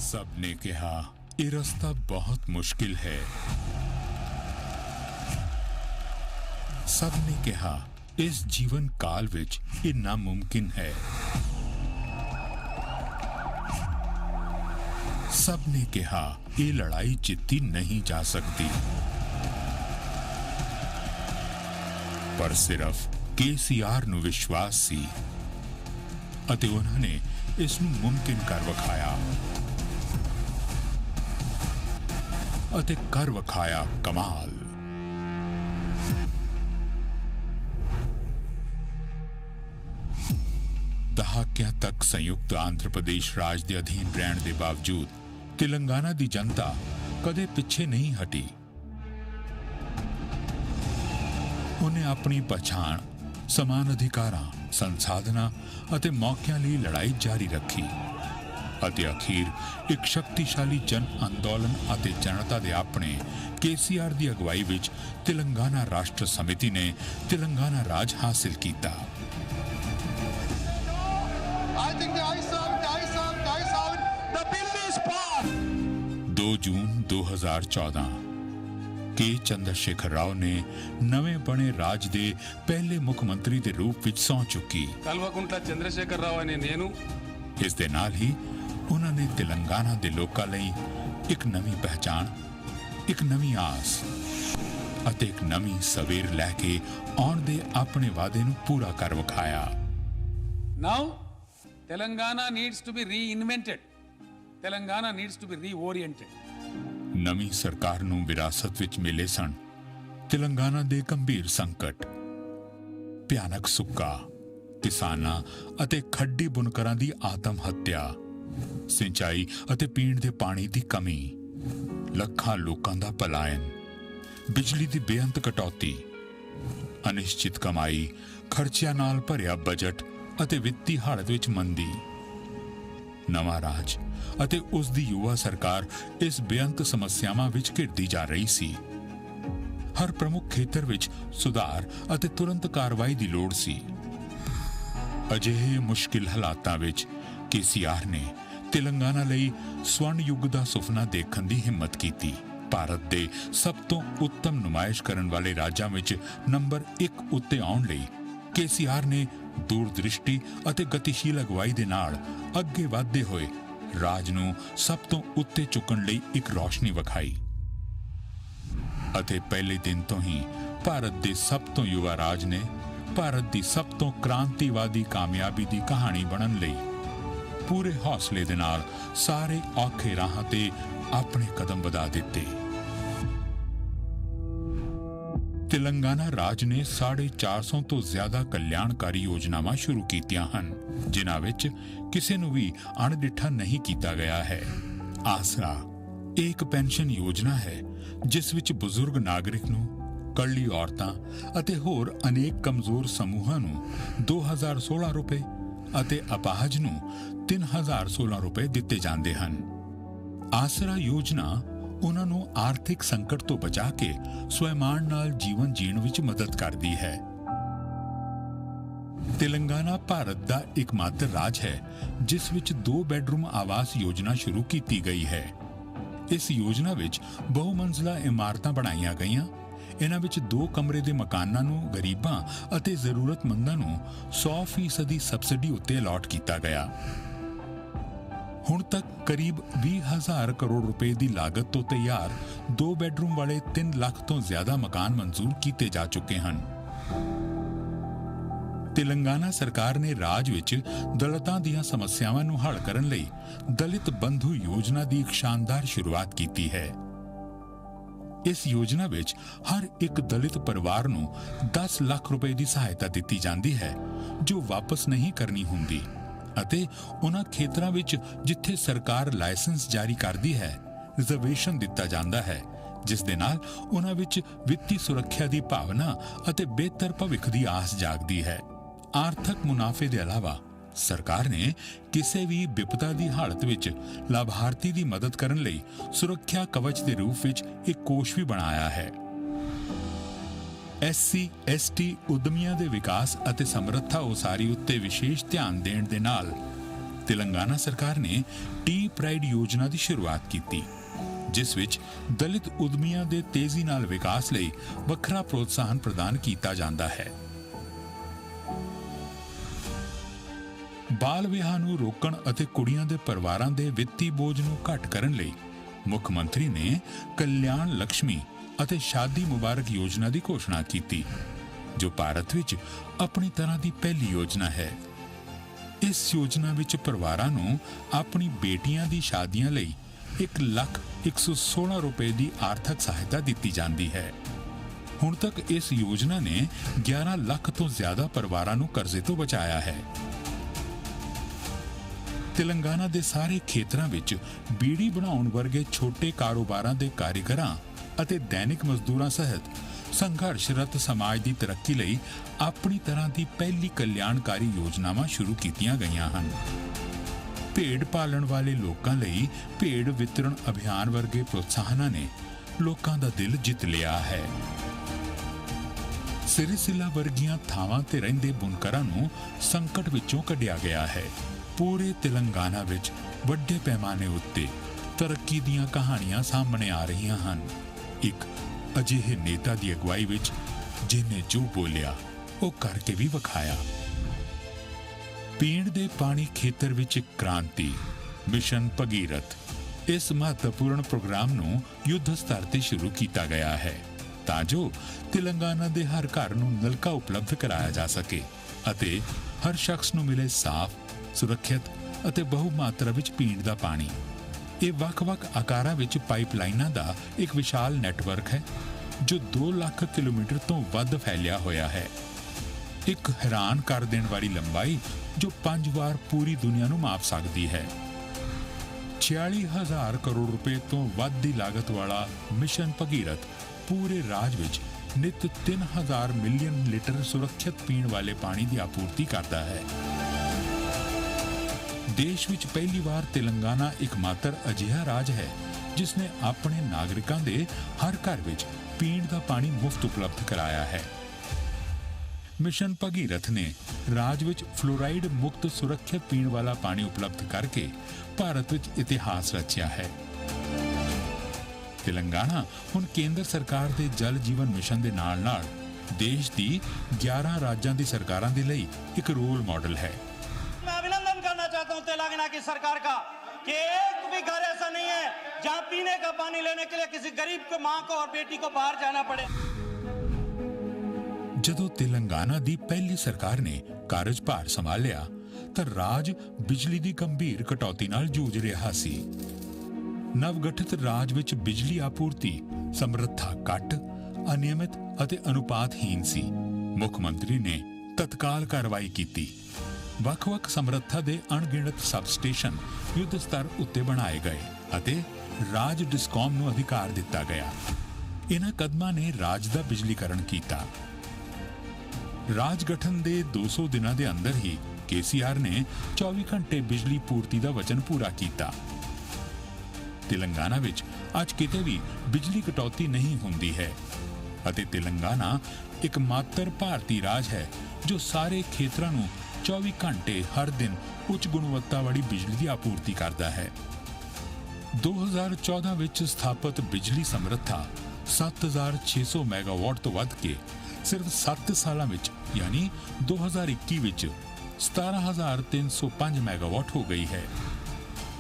सबने कहा ਇਹ ਰਸਤਾ बहुत मुश्किल है। सबने कहा इस जीवन काल विच ये नामुमकिन है। सबने कहा ये लड़ाई जित्ती नहीं जा सकती, पर सिर्फ केसीआर ਨੂੰ विश्वास सी ਅਤੇ ਉਹਨਾਂ ਨੇ ਇਸ ਨੂੰ ਮੁਮਕਿਨ ਕਰ ਵਿਖਾਇਆ ਅਤੇ ਕਰ ਵਿਖਾਇਆ ਕਮਾਲ। ਦਹਾਕਿਆਂ ਤੱਕ ਸੰਯੁਕਤ ਆਂਧਰ ਪ੍ਰਦੇਸ਼ ਰਾਜ ਦੇ ਅਧੀਨ ਰਹਿਣ ਦੇ ਬਾਵਜੂਦ ਤੇਲੰਗਾਨਾ ਦੀ ਜਨਤਾ ਕਦੇ ਪਿੱਛੇ ਨਹੀਂ ਹਟੀ। ਉਹਨੇ ਆਪਣੀ ਪਛਾਣ, ਸਮਾਨ ਅਧਿਕਾਰਾਂ, ਸੰਸਾਧਨਾਂ ਅਤੇ ਮੌਕਿਆਂ ਲਈ ਲੜਾਈ ਜਾਰੀ ਰੱਖੀ ਅਤੇ ਅਖੀਰ ਇੱਕ ਸ਼ਕਤੀਸ਼ਾਲੀ ਜਨ ਅੰਦੋਲਨ ਅਤੇ ਜਨਤਾ ਦੇ ਆਪਣੇ ਕੇਸੀਆਰ ਦੀ ਅਗਵਾਈ ਵਿੱਚ ਤੇਲੰਗਾਨਾ ਰਾਸ਼ਟਰ ਸਮਿਤੀ ਨੇ ਤੇਲੰਗਾਨਾ ਰਾਜ ਹਾਸਿਲ ਕੀਤਾ। 2 ਜੂਨ 2014 के चंद्रशेखर राव ने नवे बने राज दे पहले मुख्यमंत्री के रूप विच सौं चुकी। कल्वकुंट्ला चंद्रशेखर राव ने नेनु इस दे नाल ही उन्होंने तेलंगाना दे लोकां लई एक नवी पहचान, एक नवी आस अते एक नवी सवेर लैके आउण दे अपने वादे नूं पूरा कर विखाया। Now Telangana needs to be reinvented. Telangana needs to be reoriented. ਨਵੀਂ ਸਰਕਾਰ ਨੂੰ ਵਿਰਾਸਤ ਵਿੱਚ ਮਿਲੇ ਸਨ ਤੇਲੰਗਾਨਾ ਦੇ ਗੰਭੀਰ ਸੰਕਟ, ਭਿਆਨਕ ਸੁੱਕਾ, ਕਿਸਾਨਾਂ ਅਤੇ ਖੱਡੀ ਬੁਨਕਰਾਂ ਦੀ ਆਤਮ ਹੱਤਿਆ, ਸਿੰਚਾਈ ਅਤੇ ਪੀਣ ਦੇ ਪਾਣੀ ਦੀ ਕਮੀ, ਲੱਖਾਂ ਲੋਕਾਂ ਦਾ ਪਲਾਇਨ, ਬਿਜਲੀ ਦੀ ਬੇਅੰਤ ਕਟੌਤੀ, ਅਨਿਸ਼ਚਿਤ ਕਮਾਈ, ਖਰਚਿਆਂ ਨਾਲ ਭਰਿਆ ਬਜਟ ਅਤੇ ਵਿੱਤੀ ਹਾਲਤ ਵਿੱਚ ਮੰਦੀ। ਨਵਾਂ ਰਾਜ ਅਤੇ ਉਸ ਦੀ ਯੁਵਾ ਸਰਕਾਰ ਇਸ ਬੇਅੰਤ ਸਮੱਸਿਆਵਾਂ ਵਿੱਚ ਘਿਰਦੀ ਜਾ ਰਹੀ ਸੀ। ਹਰ ਪ੍ਰਮੁੱਖ ਖੇਤਰ ਵਿੱਚ ਸੁਧਾਰ ਅਤੇ ਤੁਰੰਤ ਕਾਰਵਾਈ ਦੀ ਲੋੜ ਸੀ। ਅਜਿਹੇ ਮੁਸ਼ਕਿਲ ਹਾਲਾਤਾਂ ਵਿੱਚ ਕੇਸੀਆਰ ਨੇ ਤੇਲੰਗਾਨਾ ਲਈ ਸਵਰਨ ਯੁੱਗ ਦਾ ਸੁਪਨਾ ਦੇਖਣ ਦੀ ਹਿੰਮਤ ਕੀਤੀ। ਭਾਰਤ ਦੇ ਸਭ ਤੋਂ ਉੱਤਮ ਨੁਮਾਇਸ਼ ਕਰਨ ਵਾਲੇ ਰਾਜਾਂ ਵਿੱਚ ਨੰਬਰ 1 ਉੱਤੇ ਆਉਣ ਲਈ ਕੇਸੀਆਰ ਨੇ ਦੂਰਦ੍ਰਿਸ਼ਟੀ ਅਤੇ ਗਤੀਸ਼ੀਲ ਅਗਵਾਈ ਦੇ ਨਾਲ ਅੱਗੇ ਵਧਦੇ ਹੋਏ ਰਾਜ ਨੂੰ ਸਭ ਤੋਂ ਉੱਤੇ ਚੁੱਕਣ ਲਈ ਇੱਕ ਰੌਸ਼ਨੀ ਵਿਖਾਈ ਅਤੇ ਪਹਿਲੇ ਦਿਨ ਤੋਂ ਹੀ ਭਾਰਤ ਦੇ ਸਭ ਤੋਂ ਯੁਵਾ ਰਾਜ ਨੇ ਭਾਰਤ ਦੀ ਸਭ ਤੋਂ ਕ੍ਰਾਂਤੀਵਾਦੀ ਕਾਮਯਾਬੀ ਦੀ ਕਹਾਣੀ ਬਣਨ ਲਈ ਪੂਰੇ ਹੌਸਲੇ ਦੇ ਨਾਲ ਸਾਰੇ ਔਖੇ ਰਾਹਾਂ ਤੇ ਆਪਣੇ ਕਦਮ ਵਧਾ ਦਿੱਤੇ। ਤੇਲੰਗਾਨਾ ਰਾਜ ਨੇ 450 ਤੋਂ ਜ਼ਿਆਦਾ ਕਲਿਆਣਕਾਰੀ ਯੋਜਨਾਵਾਂ ਸ਼ੁਰੂ ਕੀਤੀਆਂ ਹਨ, ਜਿਨ੍ਹਾਂ ਵਿੱਚ ਕਿਸੇ ਨੂੰ ਵੀ ਅਣਡਿੱਠਾ ਨਹੀਂ ਕੀਤਾ ਗਿਆ ਹੈ। ਆਸਰਾ ਇੱਕ ਪੈਨਸ਼ਨ ਯੋਜਨਾ ਹੈ ਜਿਸ ਵਿੱਚ ਬਜ਼ੁਰਗ ਨਾਗਰਿਕ ਨੂੰ, ਕੱਲੀ ਔਰਤਾਂ ਅਤੇ ਹੋਰ ਅਨੇਕ ਕਮਜ਼ੋਰ ਸਮੂਹਾਂ ਨੂੰ 2016 ਰੁਪਏ ਅਤੇ ਅਪਾਹਜ ਨੂੰ 3016 ਰੁਪਏ ਦਿੱਤੇ ਜਾਂਦੇ ਹਨ। ਆਸਰਾ ਯੋਜਨਾ ਉਹਨਾਂ ਨੂੰ ਆਰਥਿਕ ਸੰਕਟ ਤੋਂ ਬਚਾ ਕੇ ਸਵੈਮਾਣ ਨਾਲ ਜੀਵਨ ਜੀਣ ਵਿੱਚ ਮਦਦ ਕਰਦੀ ਹੈ। ਤੇਲੰਗਾਨਾ ਭਾਰਤ ਦਾ ਇੱਕਮਾਤਰ ਰਾਜ ਹੈ ਜਿਸ ਵਿੱਚ 2 ਬੈਡਰੂਮ ਆਵਾਸ ਯੋਜਨਾ ਸ਼ੁਰੂ ਕੀਤੀ ਗਈ ਹੈ। ਇਸ ਯੋਜਨਾ ਵਿੱਚ ਬਹੁਮੰਜ਼ਲਾ ਇਮਾਰਤਾਂ ਬਣਾਈਆਂ ਗਈਆਂ। ਇਹਨਾਂ ਵਿੱਚ 2 ਕਮਰੇ ਦੇ ਮਕਾਨਾਂ ਨੂੰ ਗਰੀਬਾਂ ਅਤੇ ਜ਼ਰੂਰਤਮੰਦਾਂ ਨੂੰ 100% ਸਬਸਿਡੀ ਉੱਤੇ ਅਲਾਟ ਕੀਤਾ ਗਿਆ। ਹੁਣ ਤੱਕ ਕਰੀਬ 20,000 ਕਰੋੜ ਰੁਪਏ ਦੀ ਲਾਗਤ ਤੋਂ ਤਿਆਰ 2 ਬੈਡਰੂਮ ਵਾਲੇ 3 ਲੱਖ ਤੋਂ ਜ਼ਿਆਦਾ ਮਕਾਨ ਮਨਜ਼ੂਰ ਕੀਤੇ ਜਾ ਚੁੱਕੇ ਹਨ। ਤੇਲੰਗਾਨਾ ਸਰਕਾਰ ਨੇ ਰਾਜ ਵਿੱਚ ਦਲਿਤਾਂ ਦੀਆਂ ਸਮੱਸਿਆਵਾਂ ਨੂੰ ਹੱਲ ਕਰਨ ਲਈ ਦਲਿਤ ਬੰਧੂ ਯੋਜਨਾ ਦੀ ਇੱਕ ਸ਼ਾਨਦਾਰ ਸ਼ੁਰੂਆਤ ਕੀਤੀ ਹੈ। ਇਸ ਯੋਜਨਾ ਵਿੱਚ ਹਰ ਇੱਕ ਦਲਿਤ ਪਰਿਵਾਰ ਨੂੰ 10 ਲੱਖ ਰੁਪਏ ਦੀ ਸਹਾਇਤਾ ਦਿੱਤੀ ਜਾਂਦੀ ਹੈ ਜੋ ਵਾਪਸ ਨਹੀਂ ਕਰਨੀ ਹੁੰਦੀ ਅਤੇ ਉਹਨਾਂ ਖੇਤਰਾਂ ਵਿੱਚ ਜਿੱਥੇ ਸਰਕਾਰ ਲਾਇਸੈਂਸ ਜਾਰੀ ਕਰਦੀ ਹੈ ਰਿਜ਼ਰਵੇਸ਼ਨ ਦਿੱਤਾ ਜਾਂਦਾ ਹੈ, ਜਿਸ ਦੇ ਨਾਲ ਉਹਨਾਂ ਵਿੱਚ ਵਿੱਤੀ ਸੁਰੱਖਿਆ ਦੀ ਭਾਵਨਾ ਅਤੇ ਬਿਹਤਰ ਭਵਿੱਖ ਦੀ ਆਸ ਜਾਗਦੀ ਹੈ। ਆਰਥਿਕ ਮੁਨਾਫੇ ਦੇ ਇਲਾਵਾ ਸਰਕਾਰ ਨੇ ਕਿਸੇ ਵੀ ਵਿਪਤਾ ਦੀ ਹਾਲਤ ਵਿੱਚ ਲਾਭਾਰਥੀ ਦੀ ਮਦਦ ਕਰਨ ਲਈ ਸੁਰੱਖਿਆ ਕਵਚ ਦੇ ਰੂਪ ਵਿੱਚ ਇੱਕ ਕੋਸ਼ ਵੀ ਬਣਾਇਆ ਹੈ। SC/ST ਉਦਮੀਆਂ ਦੇ ਵਿਕਾਸ ਅਤੇ ਸਮਰੱਥਾ ਉਸਾਰੀ ਉੱਤੇ ਵਿਸ਼ੇਸ਼ ਧਿਆਨ ਦੇਣ ਦੇ ਨਾਲ तेलंगाना सरकार ने टी प्राइड योजना की शुरुआत की, जिस विच दलित उद्यमियों के तेजी नाल विकास लई वखरा प्रोत्साहन प्रदान किया जाता है। बाल विवाह नूं रोकण अते कुड़ियां दे परिवारां दे वित्ती बोझ नूं घट करन लई मुख मंत्री ने कल्याण लक्ष्मी अते शादी मुबारक योजना की घोषणा की, जो भारत विच अपनी तरह की पहली योजना है। इस योजना विच परिवारां नूं अपनी बेटियां दी शादियां लई 1,116 रुपए की आर्थिक सहायता दी जाती है। हुण तक इस योजना ने 11 लाख तो ज्यादा परिवारां नूं कर्जे तो बचाया है। तेलंगाना दे सारे खेतरां विच बीड़ी बनाउण वर्गे छोटे कारोबारां दे कारीगरां अते दैनिक मजदूरां सहित संघर्षरत समाज की तरक्की लई अपनी तरह की पहली कल्याणकारी योजनावां शुरू कीतियां गईयां हन। भेड़ पालन वाले लोकां लई भेड़ वितरण अभियान वर्गे प्रोत्साहनां ने लोकां दा दिल जित लिया है। सिरिसिला वर्गियां थावां ते रहिंदे बुनकरां नूं संकट विचों कढिया गया है। पूरे तेलंगाना विच वड्डे पैमाने उत्ते तरक्की दीयां कहानियां सामने आ रहीआं हन। एक अजिहे नेता दी अगवाई विच जिन्हें जो बोलिया वो करके भी विखाया। पीण दे पानी खेतर विच एक क्रांति मिशन भगीरथ, इस महत्वपूर्ण प्रोग्राम नूं युद्ध स्तर ते शुरू किया गया है तां जो तेलंगाना दे हर घर नूं नलका उपलब्ध कराया जा सके अते हर शख्स नूं मिले साफ, सुरक्षित अते बहु मात्रा विच पीण दा पानी। ਇਹ ਵੱਖ-ਵੱਖ ਆਕਾਰਾਂ ਵਿੱਚ ਪਾਈਪਲਾਈਨਾਂ ਦਾ ਇੱਕ ਵਿਸ਼ਾਲ ਨੈਟਵਰਕ ਹੈ ਜੋ 2 ਲੱਖ ਕਿਲੋਮੀਟਰ ਤੋਂ ਵੱਧ ਫੈਲਿਆ ਹੋਇਆ ਹੈ। ਇੱਕ ਹੈਰਾਨ ਕਰ ਦੇਣ ਵਾਲੀ ਲੰਬਾਈ ਜੋ 5 ਵਾਰ ਪੂਰੀ ਦੁਨੀਆ ਨੂੰ ਮਾਪ ਸਕਦੀ ਹੈ। 46,000 ਕਰੋੜ ਰੁਪਏ ਤੋਂ ਵੱਧ ਦੀ ਲਾਗਤ ਵਾਲਾ ਮਿਸ਼ਨ ਭਗੀਰਥ ਪੂਰੇ ਰਾਜ ਵਿੱਚ ਨਿਤ 3,000 ਮਿਲੀਅਨ ਲੀਟਰ ਸੁਰੱਖਿਅਤ ਪੀਣ ਵਾਲੇ ਪਾਣੀ ਦੀ ਆਪੂਰਤੀ ਕਰਦਾ ਹੈ। देश विच पहली बार तेलंगाना एकमात्र अजिहा राज है जिसने अपने नागरिकों के हर घर विच पीण दा पानी मुफ्त उपलब्ध कराया है। मिशन भगीरथ ने राज विच फ्लोराइड मुक्त सुरक्षित पीण वाला पानी उपलब्ध करके भारत विच इतिहास रचिया है। तेलंगाना हुण केंद्र सरकार के जल जीवन मिशन के नाल-नाल देश की 11 राज्यों की सरकारां दे लई एक रोल मॉडल है। तेलंगाना की सरकार का कि एक भी घर ऐसा नहीं है जहां पीने का पानी लेने के लिए किसी गरीब को, मां को और बेटी को बाहर जाना पड़े। जदों तेलंगाना दी पहली सरकार ने कार्यभार संभालिया तां राज बिजली दी गंभीर कटौती नाल जूझ रहा सी। नवगठित राज विच बिजली आपूर्ति समर्था घट, अनियमित अते अनुपातहीन सी। मुख मंत्री ने तत्काल कार्रवाई की। ਵੱਖ-ਵੱਖ ਸਮਰੱਥਾ ਦੇ ਅਣਗਿਣਤ ਸਬ ਸਟੇਸ਼ਨ ਯੁੱਧ ਸਤਰ ਉੱਤੇ ਬਣਾਏ ਗਏ ਅਤੇ ਰਾਜ ਡਿਸਕੌਮ ਨੂੰ ਅਧਿਕਾਰ ਦਿੱਤਾ ਗਿਆ। ਇਹਨਾਂ ਕਦਮਾਂ ਨੇ ਰਾਜ ਦਾ ਬਿਜਲੀਕਰਨ ਕੀਤਾ। ਰਾਜ ਗਠਨ ਦੇ 200 ਦਿਨਾਂ ਦੇ ਅੰਦਰ ਹੀ ਕੇਸੀਆਰ ਨੇ 24 ਘੰਟੇ ਬਿਜਲੀ ਪੂਰਤੀ ਦਾ ਵਚਨ ਪੂਰਾ ਕੀਤਾ। ਤੇਲੰਗਾਨਾ ਵਿੱਚ ਅੱਜ ਕਿਤੇ ਵੀ ਬਿਜਲੀ ਕਟੌਤੀ ਨਹੀਂ ਹੁੰਦੀ ਹੈ ਅਤੇ ਤੇਲੰਗਾਨਾ एकमात्र भारतीय राज है जो सारे खेतरां नूं 24 घंटे हर दिन उच्च गुणवत्ता वाली बिजली की आपूर्ति करता है। 2014 विच स्थापित बिजली समर्था 7,600 मैगावाट तो वध के सिर्फ 7 सालां विच यानी 2021 विच 17,305 मैगावाट हो गई है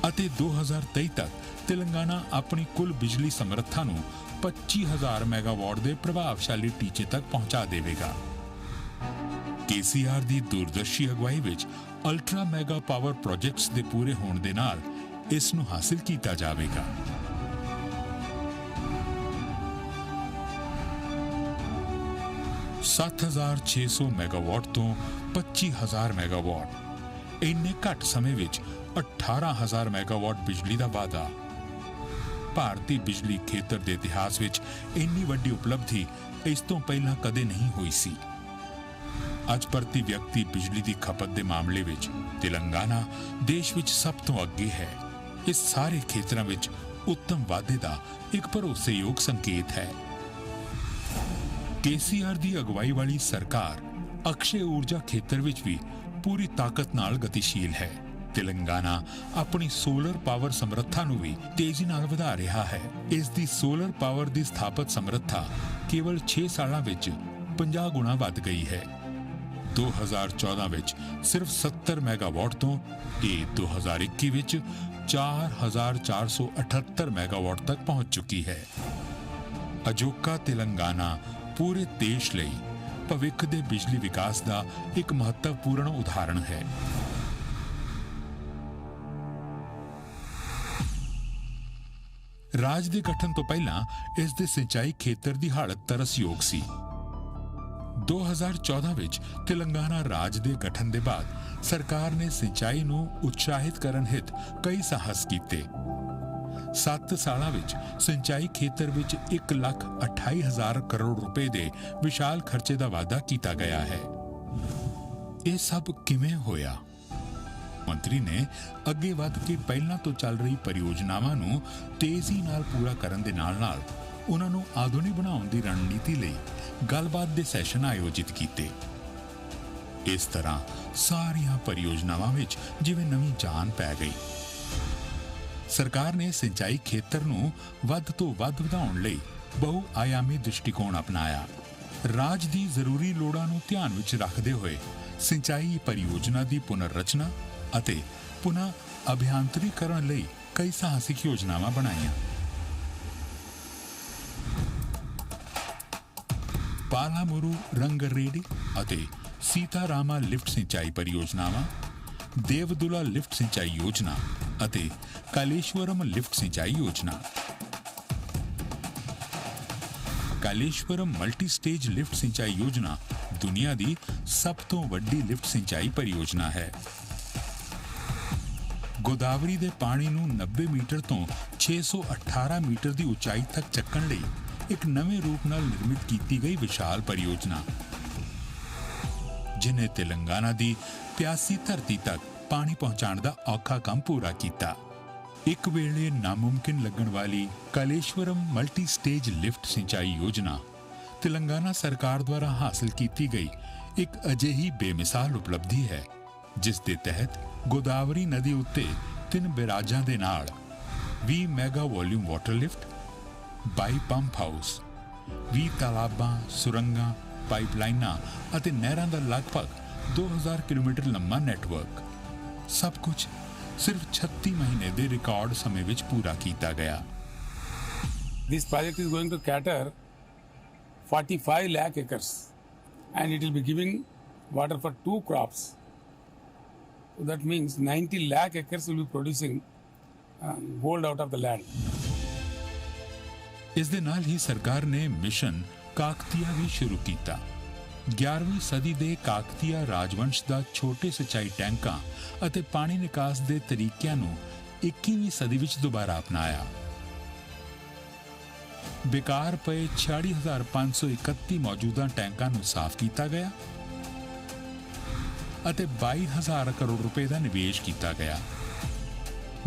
ਅਤੇ 2023 तक तेलंगाना अपनी कुल बिजली समर्था नूं 25,000 मैगावाट के प्रभावशाली टीचे तक पहुंचा देवेगा। केसीआर की दूरदर्शी अगवाई विच अल्ट्रा मैगा पावर प्रोजेक्ट्स के पूरे होने दे नाल इस नूं हासिल किया जाएगा। $7,600 मैगावाट तो 25,000 मैगावाट इन्ने घट समय विच 18,000 मैगावाट बिजली का वाधा। भारतीय बिजली खेतर के इतिहास विच इन्नी वड्डी उपलब्धि इस तो पहला कदे नहीं हुई सी। अज प्रति व्यक्ति बिजली की खपत के मामले विच तेलंगाना देश विच सब तो अगे है। इस सारे खेतरां विच उत्तम वाधे का एक भरोसेयोग संकेत है। केसीआर की अगवाई वाली सरकार अक्षय ऊर्जा खेतर विच भी पूरी ताकत नाल गतिशील है। तेलंगाना अपनी सोलर पावर समर्था ਨੂੰ ਵੀ ਤੇਜ਼ੀ ਨਾਲ ਵਧਾ ਰਿਹਾ ਹੈ। ਇਸ ਦੀ ਸੋਲਰ ਪਾਵਰ ਦੀ ਸਥਾਪਿਤ ਸਮਰੱਥਾ ਕੇਵਲ 6 ਸਾਲਾਂ ਵਿੱਚ 50 ਗੁਣਾ ਵੱਧ ਗਈ ਹੈ। 2014 ਵਿੱਚ ਸਿਰਫ 70 ਮੈਗਾਵਾਟ ਤੋਂ ਇਹ 2021 ਵਿੱਚ 4478 ਮੈਗਾਵਾਟ ਤੱਕ ਪਹੁੰਚ ਚੁੱਕੀ ਹੈ। ਅਜੋਕਾ ਤੇਲੰਗਾਨਾ ਪੂਰੇ ਦੇਸ਼ ਲਈ ਭਵਿੱਖ ਦੇ ਬਿਜਲੀ ਵਿਕਾਸ ਦਾ ਇੱਕ ਮਹੱਤਵਪੂਰਨ ਉਦਾਹਰਣ ਹੈ। ਰਾਜ ਦੇ ਗਠਨ ਤੋਂ ਪਹਿਲਾਂ ਇਸ ਦੇ ਸਿੰਚਾਈ ਖੇਤਰ ਦੀ ਹਾਲਤ ਤਰਸਯੋਗ ਸੀ। 2014 ਵਿੱਚ ਤੇਲੰਗਾਨਾ ਰਾਜ ਦੇ ਗਠਨ ਦੇ ਬਾਅਦ ਸਰਕਾਰ ਨੇ ਸਿੰਚਾਈ ਨੂੰ ਉਤਸ਼ਾਹਿਤ ਕਰਨ ਹਿੱਤ ਕਈ ਸਾਹਸ ਕੀਤੇ। 7 ਸਾਲਾਂ ਵਿੱਚ ਸਿੰਚਾਈ ਖੇਤਰ ਵਿੱਚ 1,28,000 ਕਰੋੜ ਰੁਪਏ ਦੇ ਵਿਸ਼ਾਲ ਖਰਚੇ ਦਾ ਵਾਅਦਾ ਕੀਤਾ ਗਿਆ ਹੈ। ਇਹ ਸਭ ਕਿਵੇਂ ਹੋਇਆ? ਮੰਤਰੀ ਨੇ ਅੱਗੇ ਵੱਧ ਕੇ ਪਹਿਲਾਂ ਤੋਂ ਚੱਲ ਰਹੀ ਪਰਿਯੋਜਨਾਵਾਂ ਨੂੰ ਤੇਜ਼ੀ ਨਾਲ ਪੂਰਾ ਕਰਨ ਦੇ ਨਾਲ-ਨਾਲ ਉਹਨਾਂ ਨੂੰ ਆਧੁਨਿਕ ਬਣਾਉਣ ਦੀ ਰਣਨੀਤੀ ਲਈ ਗੱਲਬਾਤ ਦੇ ਸੈਸ਼ਨ ਆਯੋਜਿਤ ਕੀਤੇ। ਇਸ ਤਰ੍ਹਾਂ ਸਾਰੀਆਂ ਪਰਿਯੋਜਨਾਵਾਂ ਵਿੱਚ ਜਿਵੇਂ ਨਵੀਂ ਜਾਨ ਪੈ ਗਈ। ਸਰਕਾਰ ਨੇ ਸਿੰਚਾਈ ਖੇਤਰ ਨੂੰ ਵੱਧ ਤੋਂ ਵੱਧ ਵਧਾਉਣ ਲਈ ਬਹੁ ਆਯਾਮੀ ਦ੍ਰਿਸ਼ਟੀਕੋਣ ਅਪਣਾਇਆ। ਰਾਜ ਦੀ ਜ਼ਰੂਰੀ ਲੋੜਾਂ ਨੂੰ ਧਿਆਨ ਵਿੱਚ ਰੱਖਦੇ ਹੋਏ ਸਿੰਚਾਈ ਪਰਿਯੋਜਨਾ ਦੀ ਪੁਨਰ ਰਚਨਾ ਅਤੇ ਪੁਨः ਅਭਿਆੰਤਰੀਕਰਨ ਲਈ ਕਈ ਸਾਹਸਿਕ ਯੋਜਨਾਵਾਂ ਬਣਾਈਆਂ। ਪਾਲਾਮੁਰੂ ਰੰਗਰੇਡੀ ਅਤੇ ਸੀਤਾਰਾਮਾ ਲਿਫਟ ਸਿੰਚਾਈ ਪਰਿਯੋਜਨਾਵਾਂ, ਦੇਵਦੁਲਾ ਲਿਫਟ ਸਿੰਚਾਈ ਯੋਜਨਾ ਅਤੇ ਕਾਲੇਸ਼ਵਰਮ ਲਿਫਟ ਸਿੰਚਾਈ ਯੋਜਨਾ। ਕਾਲੇਸ਼ਵਰਮ ਮਲਟੀ ਸਟੇਜ ਲਿਫਟ ਸਿੰਚਾਈ ਯੋਜਨਾ ਦੁਨੀਆ ਦੀ ਸਭ ਤੋਂ ਵੱਡੀ ਲਿਫਟ ਸਿੰਚਾਈ ਪਰਿਯੋਜਨਾ ਹੈ। ਗੋਦਾਵਰੀ ਦੇ ਪਾਣੀ ਨੂੰ 90 ਮੀਟਰ ਤੋਂ 618 ਮੀਟਰ ਦੀ ਉਚਾਈ ਤੱਕ ਚੱਕਣ ਲਈ ਇੱਕ ਨਵੇਂ ਰੂਪ ਨਾਲ ਨਿਰਮਿਤ ਕੀਤੀ ਗਈ ਵਿਸ਼ਾਲ ਪਰਿਯੋਜਨਾ, ਜਿਨੇ ਤੇਲੰਗਾਨਾ ਦੀ ਪਿਆਸੀ ਧਰਤੀ ਤੱਕ ਪਾਣੀ ਪਹੁੰਚਾਉਣ ਦਾ ਔਖਾ ਕੰਮ ਪੂਰਾ ਕੀਤਾ। ਇੱਕ ਵੇਲੇ ਨਾਮੁਮਕਿਨ ਲੱਗਣ ਵਾਲੀ ਕਾਲੇਸ਼ਵਰਮ ਮਲਟੀ ਸਟੇਜ ਲਿਫਟ ਸਿੰਚਾਈ ਯੋਜਨਾ ਤੇਲੰਗਾਨਾ ਸਰਕਾਰ ਦੁਆਰਾ ਹਾਸਲ ਕੀਤੀ ਗਈ ਇੱਕ ਅਜਿਹੀ ਬੇਮਿਸਾਲ ਉਪਲਬਧੀ ਹੈ, ਜਿਸ ਦੇ ਤਹਿਤ ਗੋਦਾਵਰੀ ਨਦੀ ਉੱਤੇ 3 ਬੈਰਾਜਾਂ ਦੇ ਨਾਲ 20 mega volume water lift, 22 pump house, 20 ਤਾਲਾਬਾਂ, ਸੁਰੰਗਾਂ, ਪਾਈਪਲਾਈਨਾਂ ਅਤੇ ਨਹਿਰਾਂ ਦਾ ਲਗਭਗ 2000 ਕਿਲੋਮੀਟਰ ਲੰਮਾ ਨੈਟਵਰਕ, ਸਭ ਕੁਝ ਸਿਰਫ 36 ਮਹੀਨੇ ਦੇ ਰਿਕਾਰਡ ਸਮੇਂ ਵਿੱਚ ਪੂਰਾ ਕੀਤਾ ਗਿਆ। This project is going to cater 45 lakh acres and it will be giving water for 2 crops. So that means 90 lakh acres will be producing gold out of the land. ਇਸ ਦੇ ਨਾਲ ਹੀ ਸਰਕਾਰ ਨੇ ਮਿਸ਼ਨ ਕਾਕਤੀਆ ਵੀ ਸ਼ੁਰੂ ਕੀਤਾ। 11ਵੀਂ ਸਦੀ ਦੇ ਕਾਕਤੀਆ ਰਾਜਵੰਸ਼ ਦਾ ਛੋਟੇ ਸਿੰਚਾਈ ਟੈਂਕਾਂ ਅਤੇ ਪਾਣੀ ਨਿਕਾਸ ਦੇ ਤਰੀਕਿਆਂ ਨੂੰ 21ਵੀਂ ਸਦੀ ਵਿੱਚ ਦੁਬਾਰਾ ਅਪਣਾਇਆ। ਬੇਕਾਰ ਪਏ 46,531 ਮੌਜੂਦਾ ਟੈਂਕਾਂ ਨੂੰ ਸਾਫ਼ ਕੀਤਾ ਗਿਆ ਅਤੇ 22,000 ਕਰੋੜ ਰੁਪਏ ਦਾ ਨਿਵੇਸ਼ ਕੀਤਾ ਗਿਆ।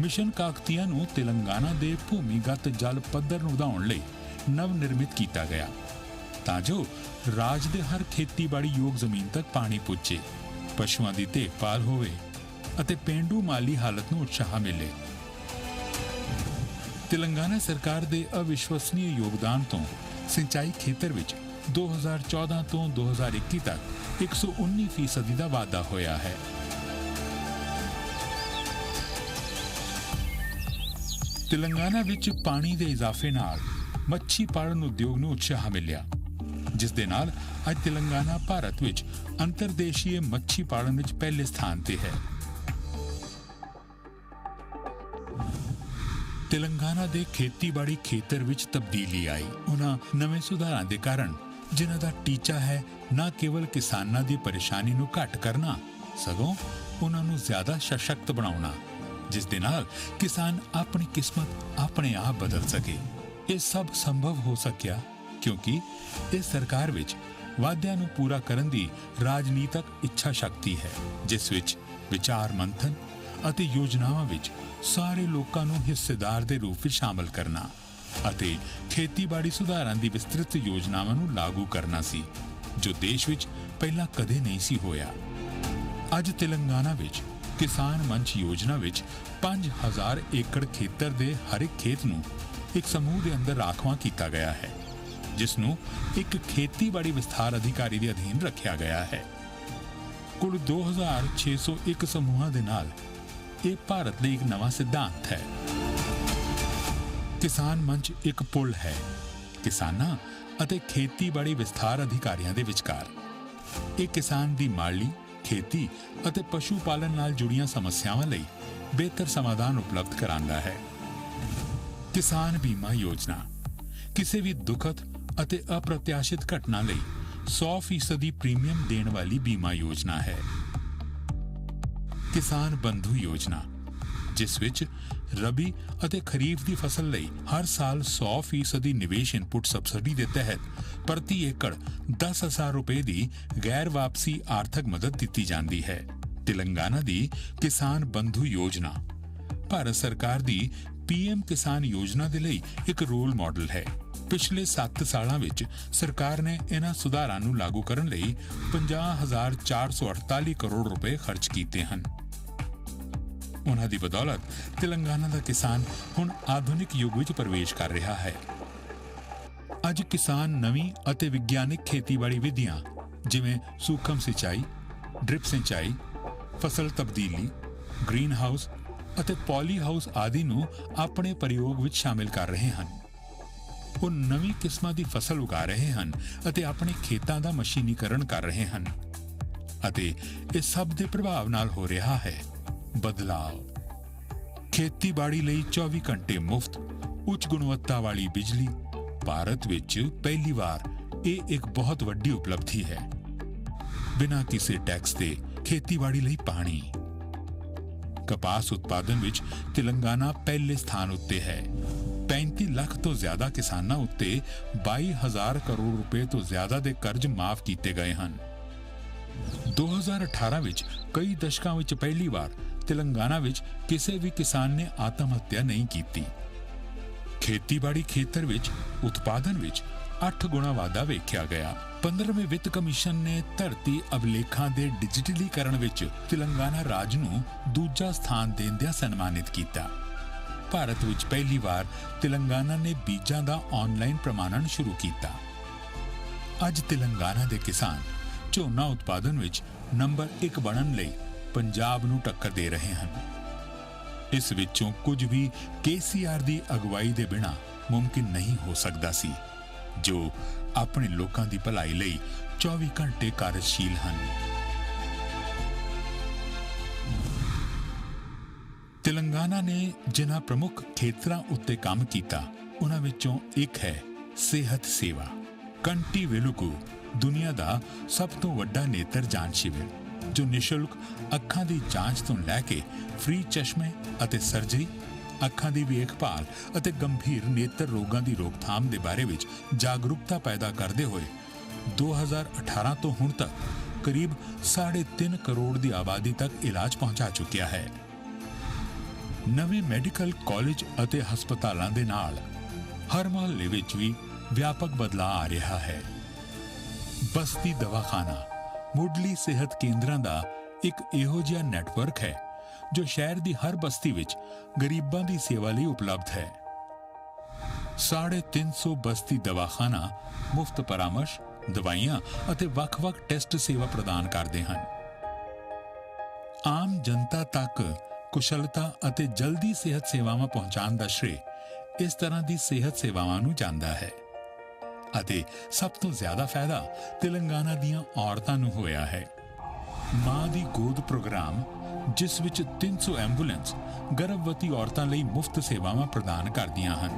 ਮਿਸ਼ਨ ਕਾਕਤੀਆ ਨੂੰ ਤੇਲੰਗਾਨਾ ਦੇ ਭੂਮੀਗਤ ਜਲ ਪੱਧਰ ਨੂੰ ਵਧਾਉਣ ਲਈ ਨਵ ਨਿਰਮਿਤ ਕੀਤਾ ਗਿਆ, ਤਾਂ ਜੋ ਰਾਜ ਦੇ ਹਰ ਖੇਤੀਬਾੜੀ ਯੋਗ ਜ਼ਮੀਨ ਤੱਕ ਪਾਣੀ ਪੁੱਜੇ, ਪਸ਼ੂਆਂ ਦੀ ਦੇਖਭਾਲ ਹੋਵੇ ਅਤੇ ਪੇਂਡੂ ਮਾਲੀ ਹਾਲਤ ਨੂੰ ਉਤਸ਼ਾਹ ਮਿਲੇ। ਤੇਲੰਗਾਨਾ ਸਰਕਾਰ ਦੇ ਅਵਿਸ਼ਵਸਨੀय ਯੋਗਦਾਨ ਤੋਂ ਸਿੰਚਾਈ ਖੇਤਰ ਵਿੱਚ 2014 ਤੋਂ 2021 ਤੱਕ 119% ਦਾ ਵਾਧਾ ਹੋਇਆ ਹੈ। ਤੇਲੰਗਾਨਾ ਵਿੱਚ ਪਾਣੀ ਦੇ ਇਜ਼ਾਫੇ ਨਾਲ ਮੱਛੀ ਪਾਲਣ ਉਦਯੋਗ ਨੂੰ ਉਤਸ਼ਾਹ ਮਿਲਿਆ, ਜਿਸ ਦੇ ਨਾਲ ਅੱਜ ਤੇਲੰਗਾਨਾ ਭਾਰਤ ਵਿੱਚ ਅੰਤਰਦੇਸ਼ੀय ਮੱਛੀ ਪਾਲਣ ਵਿੱਚ ਪਹਿਲੇ ਸਥਾਨ ਤੇ ਹੈ। ਤੇਲੰਗਾਨਾ ਦੇ ਖੇਤੀਬਾੜੀ ਖੇਤਰ ਵਿੱਚ ਤਬਦੀਲੀ ਆਈ। ਉਹਨਾਂ ਨਵੇਂ ਸੁਧਾਰਾਂ ਦੇ ਕਾਰਨ, ਜਿਨ੍ਹਾਂ ਦਾ ਟੀਚਾ ਹੈ ਨਾ ਕੇਵਲ ਕਿਸਾਨਾਂ ਦੀ ਪਰੇਸ਼ਾਨੀ ਨੂੰ ਘੱਟ ਕਰਨਾ, ਸਗੋਂ ਉਹਨਾਂ ਨੂੰ ਜ਼ਿਆਦਾ ਸਸ਼ਕਤ ਬਣਾਉਣਾ, ਜਿਸ ਦੇ ਨਾਲ ਕਿਸਾਨ ਆਪਣੀ ਕਿਸਮਤ ਆਪਣੇ ਆਪ ਬਦਲ ਸਕੇ। ਇਹ ਸਭ ਸੰਭਵ ਹੋ ਸਕਿਆ ਕਿਉਂਕਿ ਇਸ ਸਰਕਾਰ ਵਿੱਚ ਵਾਅਦਿਆਂ ਨੂੰ ਪੂਰਾ ਕਰਨ ਦੀ ਰਾਜਨੀਤਕ ਇੱਛਾ ਸ਼ਕਤੀ ਹੈ, ਜਿਸ ਵਿੱਚ ਵਿਚਾਰ ਮੰਥਨ ਅਤੇ ਯੋਜਨਾਵਾਂ ਵਿੱਚ ਸਾਰੇ ਲੋਕਾਂ ਨੂੰ ਹਿੱਸੇਦਾਰ ਦੇ ਰੂਪ ਵਿੱਚ ਸ਼ਾਮਲ ਕਰਨਾ ਅਤੇ ਖੇਤੀਬਾੜੀ ਸੁਧਾਰਾਂ ਦੀ ਵਿਸਤ੍ਰਿਤ ਯੋਜਨਾਵਾਂ ਨੂੰ ਲਾਗੂ ਕਰਨਾ ਸੀ, ਜੋ ਦੇਸ਼ ਵਿੱਚ ਪਹਿਲਾਂ ਕਦੇ ਨਹੀਂ ਸੀ ਹੋਇਆ। ਅੱਜ ਤੇਲੰਗਾਨਾ ਵਿੱਚ ਕਿਸਾਨ ਮੰਚ ਯੋਜਨਾ ਵਿੱਚ 5000 ਏਕੜ ਖੇਤਰ ਦੇ ਹਰ ਇੱਕ ਖੇਤ ਨੂੰ ਇੱਕ ਸਮੂਹ ਦੇ ਅੰਦਰ ਰਾਖਵਾਂ ਕੀਤਾ ਗਿਆ ਹੈ, ਜਿਸ ਨੂੰ ਇੱਕ ਖੇਤੀਬਾੜੀ ਵਿਸਥਾਰ ਅਧਿਕਾਰੀ ਦੇ ਅਧੀਨ ਰੱਖਿਆ ਗਿਆ ਹੈ। ਕੁੱਲ 2601 ਸਮੂਹਾਂ ਦੇ ਨਾਲ ਇਹ ਭਾਰਤ ਲਈ ਇੱਕ ਨਵਾਂ ਸਿਧਾਂਤ ਹੈ। ਕਿਸਾਨ ਮੰਚ ਇੱਕ ਪੁਲ ਹੈ ਕਿਸਾਨਾਂ ਅਤੇ ਖੇਤੀਬਾੜੀ ਵਿਸਥਾਰ ਅਧਿਕਾਰੀਆਂ ਦੇ ਵਿਚਕਾਰ। ਇਹ ਕਿਸਾਨ ਦੀ ਮਾਲੀ, ਖੇਤੀ ਅਤੇ ਪਸ਼ੂ ਪਾਲਣ ਨਾਲ ਜੁੜੀਆਂ ਸਮੱਸਿਆਵਾਂ ਲਈ ਬਿਹਤਰ ਸਮਾਧਾਨ ਉਪਲਬਧ ਕਰਾਉਂਦਾ ਹੈ। ਕਿਸਾਨ ਬੀਮਾ ਯੋਜਨਾ ਕਿਸੇ ਵੀ ਦੁਖਦ ਅਤੇ ਅਪ੍ਰਤਿਆਸ਼ਿਤ ਘਟਨਾ ਲਈ 100% ਪ੍ਰੀਮੀਅਮ ਦੇਣ ਵਾਲੀ ਬੀਮਾ ਯੋਜਨਾ ਹੈ। ਕਿਸਾਨ ਬੰਧੂ ਯੋਜਨਾ, ਜਿਸ ਵਿੱਚ ਰਬੀ ਅਤੇ ਖਰੀਫ ਦੀ ਫਸਲ ਲਈ ਹਰ ਸਾਲ 100% ਨਿਵੇਸ਼ ਇਨਪੁਟ ਸਬਸਿਡੀ ਦੇ ਤਹਿਤ ਪ੍ਰਤੀ ਏਕੜ 10,000 ਰੁਪਏ ਦੀ ਗੈਰ ਵਾਪਸੀ ਆਰਥਿਕ ਮਦਦ ਦਿੱਤੀ ਜਾਂਦੀ ਹੈ। ਤੇਲੰਗਾਨਾ ਦੀ ਕਿਸਾਨ ਬੰਧੂ ਯੋਜਨਾ ਭਾਰਤ ਸਰਕਾਰ ਦੀ PM ਕਿਸਾਨ ਯੋਜਨਾ ਦੇ ਲਈ ਇੱਕ ਰੋਲ ਮਾਡਲ ਹੈ। ਪਿਛਲੇ 7 ਸਾਲਾਂ ਵਿੱਚ ਸਰਕਾਰ ਨੇ ਇਹਨਾਂ ਸੁਧਾਰਾਂ ਨੂੰ ਲਾਗੂ ਕਰਨ ਲਈ 50,448 ਕਰੋੜ ਰੁਪਏ ਖਰਚ ਕੀਤੇ ਹਨ। ਉਹਨਾਂ ਦੀ ਬਦੌਲਤ ਤੇਲੰਗਾਨਾ ਦਾ ਕਿਸਾਨ ਹੁਣ ਆਧੁਨਿਕ ਯੁੱਗ ਵਿੱਚ ਪ੍ਰਵੇਸ਼ ਕਰ ਰਿਹਾ ਹੈ। ਅੱਜ ਕਿਸਾਨ ਨਵੀਂ ਅਤੇ ਵਿਗਿਆਨਿਕ ਖੇਤੀਬਾੜੀ ਵਿਧੀਆਂ ਜਿਵੇਂ ਸੂਖਮ ਸਿੰਚਾਈ, ਡ੍ਰਿਪ ਸਿੰਚਾਈ, ਫਸਲ ਤਬਦੀਲੀ, ਗ੍ਰੀਨ ਹਾਊਸ ਅਤੇ ਪੌਲੀ ਹਾਊਸ ਆਦਿ ਨੂੰ ਆਪਣੇ ਪ੍ਰਯੋਗ ਵਿੱਚ ਸ਼ਾਮਿਲ ਕਰ ਰਹੇ ਹਨ। ਉਹ ਨਵੀਂ ਕਿਸਮਾਂ ਦੀ ਫਸਲ ਉਗਾ ਰਹੇ ਹਨ ਅਤੇ ਆਪਣੇ ਖੇਤਾਂ ਦਾ ਮਸ਼ੀਨੀਕਰਨ ਕਰ ਰਹੇ ਹਨ ਅਤੇ ਇਹ ਸਭ ਦੇ ਪ੍ਰਭਾਵ ਨਾਲ ਹੋ ਰਿਹਾ ਹੈ ਬਦਲਾਅ। ਖੇਤੀਬਾੜੀ ਲਈ 24 ਘੰਟੇ ਮੁਫਤ ਉੱਚ ਗੁਣਵੱਤਾ ਵਾਲੀ ਬਿਜਲੀ ਭਾਰਤ ਵਿੱਚ ਪਹਿਲੀ ਵਾਰ ਇਹ ਇੱਕ ਬਹੁਤ ਵੱਡੀ ਉਪਲਬਧੀ ਹੈ। ਬਿਨਾਂ ਕਿਸੇ ਟੈਕਸ ਦੇ ਖੇਤੀਬਾੜੀ ਲਈ ਪਾਣੀ। ਕਪਾਸ ਉਤਪਾਦਨ ਵਿੱਚ ਤੇਲੰਗਾਨਾ ਪਹਿਲੇ ਸਥਾਨ ਉੱਤੇ ਹੈ। 35 ਲੱਖ ਤੋਂ ਜ਼ਿਆਦਾ ਕਿਸਾਨਾਂ ਉੱਤੇ 22,000 ਕਰੋੜ ਰੁਪਏ ਤੋਂ ਜ਼ਿਆਦਾ ਦੇ ਕਰਜ਼ ਮਾਫ ਕੀਤੇ ਗਏ ਹਨ। 2018 ਵਿੱਚ ਕਈ ਦਸ਼ਕਾਂ ਵਿੱਚ ਪਹਿਲੀ ਵਾਰ ਤੇਲੰਗਾਨਾ ਵਿੱਚ ਕਿਸੇ ਵੀ ਕਿਸਾਨ ਨੇ ਆਤਮ ਹੱਤਿਆ ਨਹੀਂ ਕੀਤੀ। ਖੇਤੀਬਾੜੀ ਖੇਤਰ ਵਿੱਚ ਉਤਪਾਦਨ ਵਿੱਚ 8 ਗੁਣਾ ਵਾਧਾ ਵੇਖਿਆ ਗਿਆ। 15ਵੇਂ ਵਿੱਤ ਕਮਿਸ਼ਨ ਨੇ ਧਰਤੀ ਅਭਿਲੇਖਾਂ ਦੇ ਡਿਜੀਟਲੀਕਰਨ ਵਿੱਚ ਤੇਲੰਗਾਨਾ ਰਾਜ ਨੂੰ ਦੂਜਾ ਸਥਾਨ ਦੇਂਦਿਆਂ ਸਨਮਾਨਿਤ ਕੀਤਾ। ਭਾਰਤ ਵਿੱਚ ਪਹਿਲੀ ਵਾਰ ਤੇਲੰਗਾਨਾ ਨੇ ਬੀਜਾਂ ਦਾ ਆਨਲਾਈਨ ਪ੍ਰਮਾਣਨ ਸ਼ੁਰੂ ਕੀਤਾ। ਅੱਜ ਤੇਲੰਗਾਨਾ ਦੇ ਕਿਸਾਨ ਝੋਨਾ ਉਤਪਾਦਨ ਵਿੱਚ ਨੰਬਰ 1 ਬਣਨ ਲਈ ਪੰਜਾਬ ਨੂੰ ਟੱਕਰ ਦੇ ਰਹੇ ਹਨ। ਇਸ ਵਿੱਚੋਂ ਕੁਝ ਵੀ KCR ਦੀ ਅਗਵਾਈ ਦੇ ਬਿਨਾਂ ਮੁਮਕਿਨ ਨਹੀਂ ਹੋ ਸਕਦਾ ਸੀ, ਜੋ ਆਪਣੇ ਲੋਕਾਂ ਦੀ ਭਲਾਈ ਲਈ 24 ਘੰਟੇ ਕਾਰਜਸ਼ੀਲ ਹਨ। ਤੇਲੰਗਾਨਾ ਨੇ ਜਿਨ੍ਹਾਂ ਪ੍ਰਮੁੱਖ ਖੇਤਰਾਂ ਉੱਤੇ ਕੰਮ ਕੀਤਾ, ਉਹਨਾਂ ਵਿੱਚੋਂ ਇੱਕ ਹੈ ਸਿਹਤ ਸੇਵਾ। ਕੰਟੀ ਵੇਲੁਗੂ ਦੁਨੀਆ ਦਾ ਸਭ ਤੋਂ ਵੱਡਾ ਨੇਤਰ ਜਾਂਚ ਸ਼ਿਵਰ, ਜੋ ਨਿਸ਼ੁਲਕ ਅੱਖਾਂ ਦੀ ਜਾਂਚ ਤੋਂ ਲੈ ਕੇ ਫ੍ਰੀ ਚਸ਼ਮੇ ਅਤੇ ਸਰਜਰੀ, ਅੱਖਾਂ ਦੀ ਵੇਖਭਾਲ ਅਤੇ ਗੰਭੀਰ ਨੇਤਰ ਰੋਗਾਂ ਦੀ ਰੋਕਥਾਮ ਦੇ ਬਾਰੇ ਵਿੱਚ ਜਾਗਰੂਕਤਾ ਪੈਦਾ ਕਰਦੇ ਹੋਏ 2018 ਤੋਂ ਹੁਣ ਤੱਕ ਕਰੀਬ 3.5 ਕਰੋੜ ਦੀ ਆਬਾਦੀ ਤੱਕ ਇਲਾਜ ਪਹੁੰਚਾ ਚੁੱਕਿਆ ਹੈ। ਨਵੇਂ ਮੈਡੀਕਲ ਕਾਲਜ ਅਤੇ ਹਸਪਤਾਲਾਂ ਦੇ ਨਾਲ ਹਰ ਮੁਹੱਲੇ ਵਿੱਚ ਵੀ ਵਿਆਪਕ ਬਦਲਾਅ ਆ ਰਿਹਾ ਹੈ। ਬਸਤੀ ਦਵਾਖਾਨਾ ਮੁੱਢਲੀ ਸਿਹਤ ਕੇਂਦਰਾਂ ਦਾ ਇੱਕ ਇਹੋ ਜਿਹਾ ਨੈਟਵਰਕ ਹੈ ਜੋ ਸ਼ਹਿਰ ਦੀ ਹਰ ਬਸਤੀ ਵਿੱਚ ਗਰੀਬਾਂ ਦੀ ਸੇਵਾ ਲਈ ਉਪਲਬਧ ਹੈ। 350 ਬਸਤੀ ਦਵਾਖਾਨਾ ਮੁਫਤ ਪਰਾਮਰਸ਼, ਦਵਾਈਆਂ ਅਤੇ ਵੱਖ-ਵੱਖ ਟੈਸਟ ਸੇਵਾ ਪ੍ਰਦਾਨ ਕਰਦੇ ਹਨ। ਆਮ ਜਨਤਾ ਤੱਕ ਕੁਸ਼ਲਤਾ ਅਤੇ ਜਲਦੀ ਸਿਹਤ ਸੇਵਾਵਾਂ ਪਹੁੰਚਾਉਣ ਦਾ ਸ਼੍ਰੇ ਇਸ ਤਰ੍ਹਾਂ ਦੀ ਸਿਹਤ ਸੇਵਾਵਾਂ ਨੂੰ ਜਾਂਦਾ ਹੈ ਅਤੇ ਸਭ ਤੋਂ ਜ਼ਿਆਦਾ ਫਾਇਦਾ ਤੇਲੰਗਾਨਾ ਦੀਆਂ ਔਰਤਾਂ ਨੂੰ ਹੋਇਆ ਹੈ। ਮਾਂ ਦੀ ਗੋਦ ਪ੍ਰੋਗਰਾਮ, ਜਿਸ ਵਿੱਚ 300 ਐਂਬੂਲੈਂਸ ਗਰਭਵਤੀ ਔਰਤਾਂ ਲਈ ਮੁਫਤ ਸੇਵਾਵਾਂ ਪ੍ਰਦਾਨ ਕਰਦੀਆਂ ਹਨ।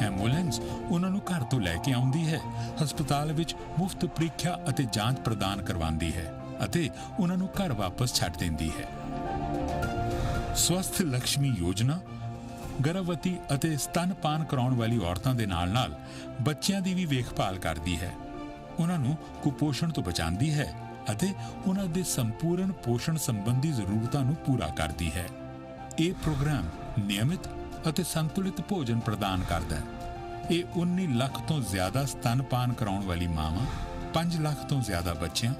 ਐਂਬੂਲੈਂਸ ਉਹਨਾਂ ਨੂੰ ਘਰ ਤੋਂ ਲੈ ਕੇ ਆਉਂਦੀ ਹੈ, ਹਸਪਤਾਲ ਵਿੱਚ ਮੁਫਤ ਪ੍ਰੀਖਿਆ ਅਤੇ ਜਾਂਚ ਪ੍ਰਦਾਨ ਕਰਵਾਉਂਦੀ ਹੈ ਅਤੇ ਉਹਨਾਂ ਨੂੰ ਘਰ ਵਾਪਸ ਛੱਡ ਦਿੰਦੀ ਹੈ। ਸਵਸਥ ਲక్ష్ਮੀ ਯੋਜਨਾ ਗਰਭਵਤੀ ਅਤੇ ਸਤਨਪਾਨ ਕਰਾਉਣ ਵਾਲੀ ਔਰਤਾਂ ਦੇ ਨਾਲ-ਨਾਲ ਬੱਚਿਆਂ ਦੀ ਵੀ ਵੇਖਭਾਲ ਕਰਦੀ ਹੈ, ਉਹਨਾਂ ਨੂੰ ਕੁਪੋਸ਼ਣ ਤੋਂ ਬਚਾਉਂਦੀ ਹੈ ਅਤੇ ਉਹਨਾਂ ਦੇ ਸੰਪੂਰਨ ਪੋਸ਼ਣ ਸੰਬੰਧੀ ਜ਼ਰੂਰਤਾਂ ਨੂੰ ਪੂਰਾ ਕਰਦੀ ਹੈ। ਇਹ ਪ੍ਰੋਗਰਾਮ ਨਿਯਮਿਤ ਅਤੇ ਸੰਤੁਲਿਤ ਭੋਜਨ ਪ੍ਰਦਾਨ ਕਰਦਾ ਹੈ। ਇਹ 19 ਲੱਖ ਤੋਂ ਜ਼ਿਆਦਾ ਸਤਨਪਾਨ ਕਰਾਉਣ ਵਾਲੀ ਮਾਵਾਂ, 5 ਲੱਖ ਤੋਂ ਜ਼ਿਆਦਾ ਬੱਚਿਆਂ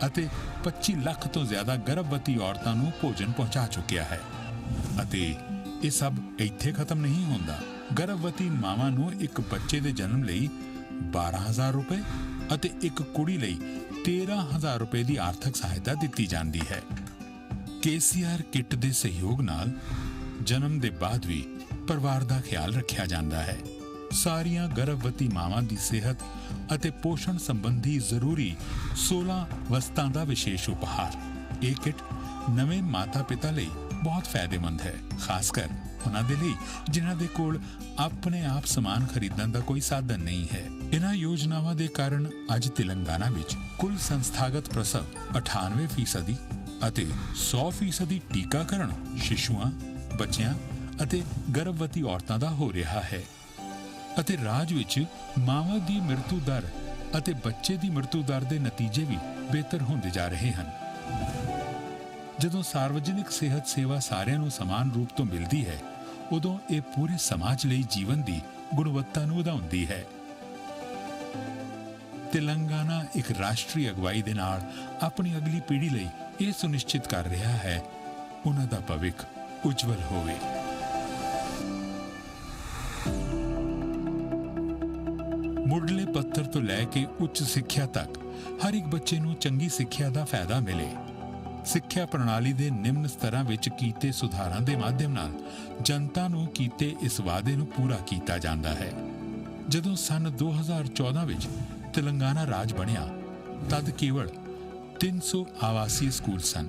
ਅਤੇ 25 ਲੱਖ ਤੋਂ ਜ਼ਿਆਦਾ ਗਰਭਵਤੀ ਔਰਤਾਂ ਨੂੰ ਭੋਜਨ ਪਹੁੰਚਾ ਚੁੱਕਿਆ ਹੈ। ਅਤੇ ਇਹ ਸਭ ਇੱਥੇ ਖਤਮ ਨਹੀਂ ਹੁੰਦਾ। ਗਰਭਵਤੀ ਮਾਵਾਂ ਨੂੰ ਇੱਕ ਬੱਚੇ ਦੇ ਜਨਮ ਲਈ 12,000 ਰੁਪਏ ਅਤੇ ਇੱਕ ਕੁੜੀ ਲਈ 13,000 ਰੁਪਏ ਦੀ ਆਰਥਿਕ ਸਹਾਇਤਾ ਦਿੱਤੀ ਜਾਂਦੀ ਹੈ। KCR ਕਿੱਟ ਦੇ ਸਹਿਯੋਗ ਨਾਲ ਜਨਮ ਦੇ ਬਾਅਦ ਵੀ ਪਰਿਵਾਰ ਦਾ ਖਿਆਲ ਰੱਖਿਆ ਜਾਂਦਾ ਹੈ। ਸਾਰੀਆਂ ਗਰਭਵਤੀ ਮਾਵਾਂ ਦੀ ਸਿਹਤ ਅਤੇ ਪੋਸ਼ਣ ਸੰਬੰਧੀ ਜ਼ਰੂਰੀ 16 ਵਸਤਾਂ ਦਾ ਵਿਸ਼ੇਸ਼ ਉਪਹਾਰ। ਇਹ ਕਿੱਟ ਨਵੇਂ ਮਾਤਾ-ਪਿਤਾ ਲਈ ਬਹੁਤ ਫਾਇਦੇਮੰਦ ਹੈ, ਖਾਸ ਕਰ ਉਹਨਾਂ ਦੇ ਲਈ ਜਿਨ੍ਹਾਂ ਦੇ ਕੋਲ ਆਪਣੇ ਆਪ ਸਮਾਨ ਖਰੀਦਣ ਦਾ ਕੋਈ ਸਾਧਨ ਨਹੀਂ ਹੈ। ਇਹਨਾਂ ਯੋਜਨਾਵਾਂ ਦੇ ਕਾਰਨ ਅੱਜ ਤੇਲੰਗਾਨਾ ਵਿੱਚ ਕੁੱਲ ਸੰਸਥਾਗਤ ਪ੍ਰਸਵ 98% ਅਤੇ 100% ਟੀਕਾਕਰਨ ਸ਼ਿਸ਼ੂਆਂ, ਬੱਚਿਆਂ ਅਤੇ ਗਰਭਵਤੀ ਔਰਤਾਂ ਦਾ ਹੋ ਰਿਹਾ ਹੈ। ਅਤੇ ਰਾਜ ਵਿੱਚ ਮਾਵਾਂ ਦੀ ਮ੍ਰਿਤੂ ਦਰ ਅਤੇ ਬੱਚੇ ਦੀ ਮ੍ਰਿਤੂ ਦਰ ਦੇ ਨਤੀਜੇ ਵੀ ਬਿਹਤਰ ਹੁੰਦੇ ਜਾ ਰਹੇ ਹਨ। ਜਦੋਂ ਸਾਰਵਜਨਿਕ ਸਿਹਤ ਸੇਵਾ ਸਾਰਿਆਂ ਨੂੰ ਸਮਾਨ ਰੂਪ ਤੋਂ ਮਿਲਦੀ ਹੈ, ਉਦੋਂ ਇਹ ਪੂਰੇ ਸਮਾਜ ਲਈ ਜੀਵਨ ਦੀ ਗੁਣਵੱਤਾ ਨੂੰ ਵਧਾਉਂਦੀ ਹੈ। ਤੇਲੰਗਾਨਾ ਇੱਕ ਰਾਸ਼ਟਰੀ ਅਗਵਾਈ ਦੇ ਨਾਲ ਆਪਣੀ ਅਗਲੀ ਪੀੜ੍ਹੀ ਲਈ ਇਹ ਸੁਨਿਸ਼ਚਿਤ ਕਰ ਰਿਹਾ ਹੈ ਉਹਨਾਂ ਦਾ ਭਵਿੱਖ ਉਜਵਲ ਹੋਵੇ। ਮੁੱਢਲੇ ਪੱਧਰ ਤੋਂ ਲੈ ਕੇ ਉੱਚ ਸਿੱਖਿਆ ਤੱਕ ਹਰ ਇੱਕ ਬੱਚੇ ਨੂੰ ਚੰਗੀ ਸਿੱਖਿਆ ਦਾ ਫਾਇਦਾ ਮਿਲੇ। ਸਿੱਖਿਆ ਪ੍ਰਣਾਲੀ ਦੇ ਨਿਮਨ ਸਤਰਾਂ ਵਿੱਚ ਕੀਤੇ ਸੁਧਾਰਾਂ ਦੇ ਮਾਧਿਅਮ ਨਾਲ ਜਨਤਾ ਨੂੰ ਕੀਤੇ ਇਸ ਵਾਅਦੇ ਨੂੰ ਪੂਰਾ ਕੀਤਾ ਜਾਂਦਾ ਹੈ। ਜਦੋਂ ਸਨ 2014 ਵਿੱਚ ਤੇਲੰਗਾਨਾ ਰਾਜ ਬਣਿਆ, ਤਦ ਕੇਵਲ 300 ਆਵਾਸੀ ਸਕੂਲ ਸਨ।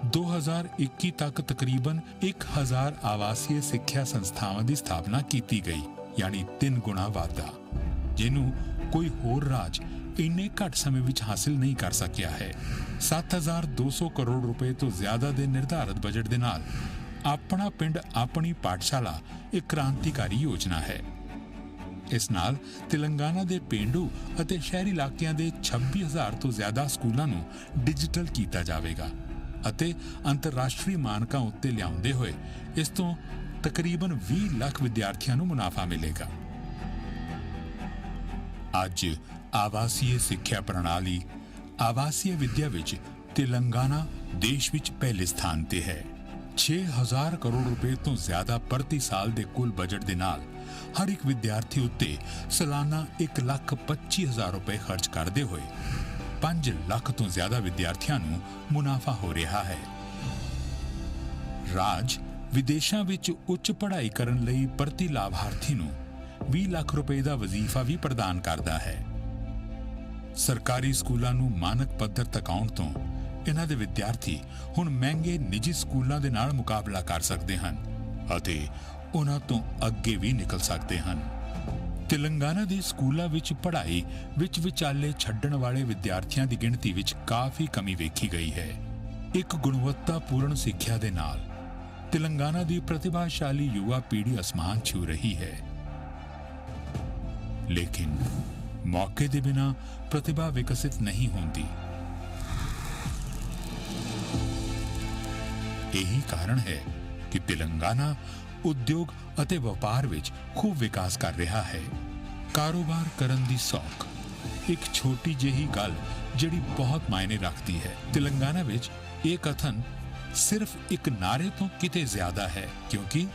2021 ਤੱਕ ਤਕਰੀਬਨ 1000 ਆਵਾਸੀ ਸਿੱਖਿਆ ਸੰਸਥਾਵਾਂ ਦੀ ਸਥਾਪਨਾ ਕੀਤੀ ਗਈ, ਯਾਨੀ 3 ਗੁਣਾ ਵਾਧਾ, ਜਿਹਨੂੰ ਕੋਈ ਹੋਰ ਰਾਜ ਇੰਨੇ ਘੱਟ ਸਮੇਂ ਵਿੱਚ ਹਾਸਿਲ ਨਹੀਂ ਕਰ ਸਕਿਆ ਹੈ। 7200 ਕਰੋੜ ਰੁਪਏ ਤੋਂ ਜ਼ਿਆਦਾ ਦੇ ਨਿਰਧਾਰਤ ਬਜਟ ਦੇ ਨਾਲ ਆਪਣਾ ਪਿੰਡ ਆਪਣੀ ਪਾਠਸ਼ਾਲਾ ਇੱਕ ਕ੍ਰਾਂਤੀਕਾਰੀ ਯੋਜਨਾ ਹੈ। ਇਸ ਨਾਲ ਤੇਲੰਗਾਨਾ ਦੇ ਪੇਂਡੂ ਅਤੇ ਸ਼ਹਿਰੀ ਇਲਾਕਿਆਂ ਦੇ 26,000 ਤੋਂ ਜ਼ਿਆਦਾ ਸਕੂਲਾਂ ਨੂੰ ਡਿਜੀਟਲ ਕੀਤਾ ਜਾਵੇਗਾ ਅਤੇ ਅੰਤਰਰਾਸ਼ਟਰੀ ਮਾਨਕਾਂ ਉੱਤੇ ਲਿਆਉਂਦੇ ਹੋਏ ਇਸ ਤੋਂ ਤਕਰੀਬਨ 20 ਲੱਖ ਵਿਦਿਆਰਥੀਆਂ ਨੂੰ ਮੁਨਾਫਾ ਮਿਲੇਗਾ। ਅੱਜ ਆਵਾਸੀय ਸਿੱਖਿਆ ਪ੍ਰਣਾਲੀ ਆਵਾਸੀय ਵਿਦਿਆ ਵਿੱਚ ਤੇਲੰਗਾਨਾ ਦੇਸ਼ ਵਿੱਚ ਪਹਿਲੇ ਸਥਾਨ ਤੇ ਹੈ। 6,000 ਕਰੋੜ ਰੁਪਏ ਤੋਂ ਜ਼ਿਆਦਾ ਪ੍ਰਤੀ ਸਾਲ ਦੇ ਕੁੱਲ ਬਜਟ ਦੇ ਨਾਲ ਹਰ ਇੱਕ ਵਿਦਿਆਰਥੀ ਉੱਤੇ ਸਾਲਾਨਾ 1,25,000 ਰੁਪਏ ਖਰਚ ਕਰਦੇ ਹੋਏ 5 ਲੱਖ ਤੋਂ ਜ਼ਿਆਦਾ ਵਿਦਿਆਰਥੀਆਂ ਨੂੰ ਮੁਨਾਫਾ ਹੋ ਰਿਹਾ ਹੈ। ਰਾਜ ਵਿਦੇਸ਼ਾਂ ਵਿੱਚ ਉੱਚ ਪੜ੍ਹਾਈ ਕਰਨ ਲਈ ਪ੍ਰਤੀ ਲਾਭਾਰਥੀ ਨੂੰ 20 ਲੱਖ ਰੁਪਏ ਦਾ ਵਜ਼ੀਫਾ ਵੀ ਪ੍ਰਦਾਨ ਕਰਦਾ ਹੈ। ਸਰਕਾਰੀ ਸਕੂਲਾਂ ਨੂੰ ਮਾਨਕ ਪੱਧਰ ਤੱਕ ਆਉਣ ਤੋਂ ਇਹਨਾਂ ਦੇ ਵਿਦਿਆਰਥੀ ਹੁਣ ਮਹਿੰਗੇ ਨਿੱਜੀ ਸਕੂਲਾਂ ਦੇ ਨਾਲ ਮੁਕਾਬਲਾ ਕਰ ਸਕਦੇ ਹਨ ਅਤੇ ਉਹਨਾਂ ਤੋਂ ਅੱਗੇ ਵੀ ਨਿਕਲ ਸਕਦੇ ਹਨ। ਤੇਲੰਗਾਨਾ ਦੇ ਸਕੂਲਾਂ ਵਿੱਚ ਪੜ੍ਹਾਈ ਵਿੱਚ ਵਿਚਾਲੇ ਛੱਡਣ ਵਾਲੇ ਵਿਦਿਆਰਥੀਆਂ ਦੀ ਗਿਣਤੀ ਵਿੱਚ ਕਾਫੀ ਕਮੀ ਵੇਖੀ ਗਈ ਹੈ। ਇੱਕ ਗੁਣਵੱਤਾਪੂਰਨ ਸਿੱਖਿਆ ਦੇ ਨਾਲ ਤੇਲੰਗਾਨਾ ਦੀ ਪ੍ਰਤਿਭਾਸ਼ਾਲੀ ਯੁਵਾ ਪੀੜ੍ਹੀ ਅਸਮਾਨ ਛੂ ਰਹੀ ਹੈ। ਲੇਕਿਨ ਮੌਕੇ ਦੇ ਬਿਨਾਂ ਪ੍ਰਤਿਭਾ ਵਿਕਸਿਤ ਨਹੀਂ ਹੁੰਦੀ। ਇਹੀ ਕਾਰਨ ਹੈ ਕਿ ਤੇਲੰਗਾਨਾ ਉਦਯੋਗ ਅਤੇ ਵਪਾਰ ਵਿੱਚ ਖੂਬ ਵਿਕਾਸ ਕਰ ਰਿਹਾ ਹੈ। ਕਾਰੋਬਾਰ ਕਰਨ ਦੀ ਸੌਖ ਇੱਕ ਛੋਟੀ ਜਿਹੀ ਗੱਲ ਜਿਹੜੀ ਬਹੁਤ ਮਾਇਨੇ ਰੱਖਦੀ ਹੈ। ਤੇਲੰਗਾਨਾ ਵਿੱਚ ਇਹ ਕਥਨ ਸਿਰਫ ਇੱਕ ਨਾਰੇ ਤੋਂ ਕਿਤੇ ਜ਼ਿਆਦਾ ਹੈ, ਕਿਉਂਕਿ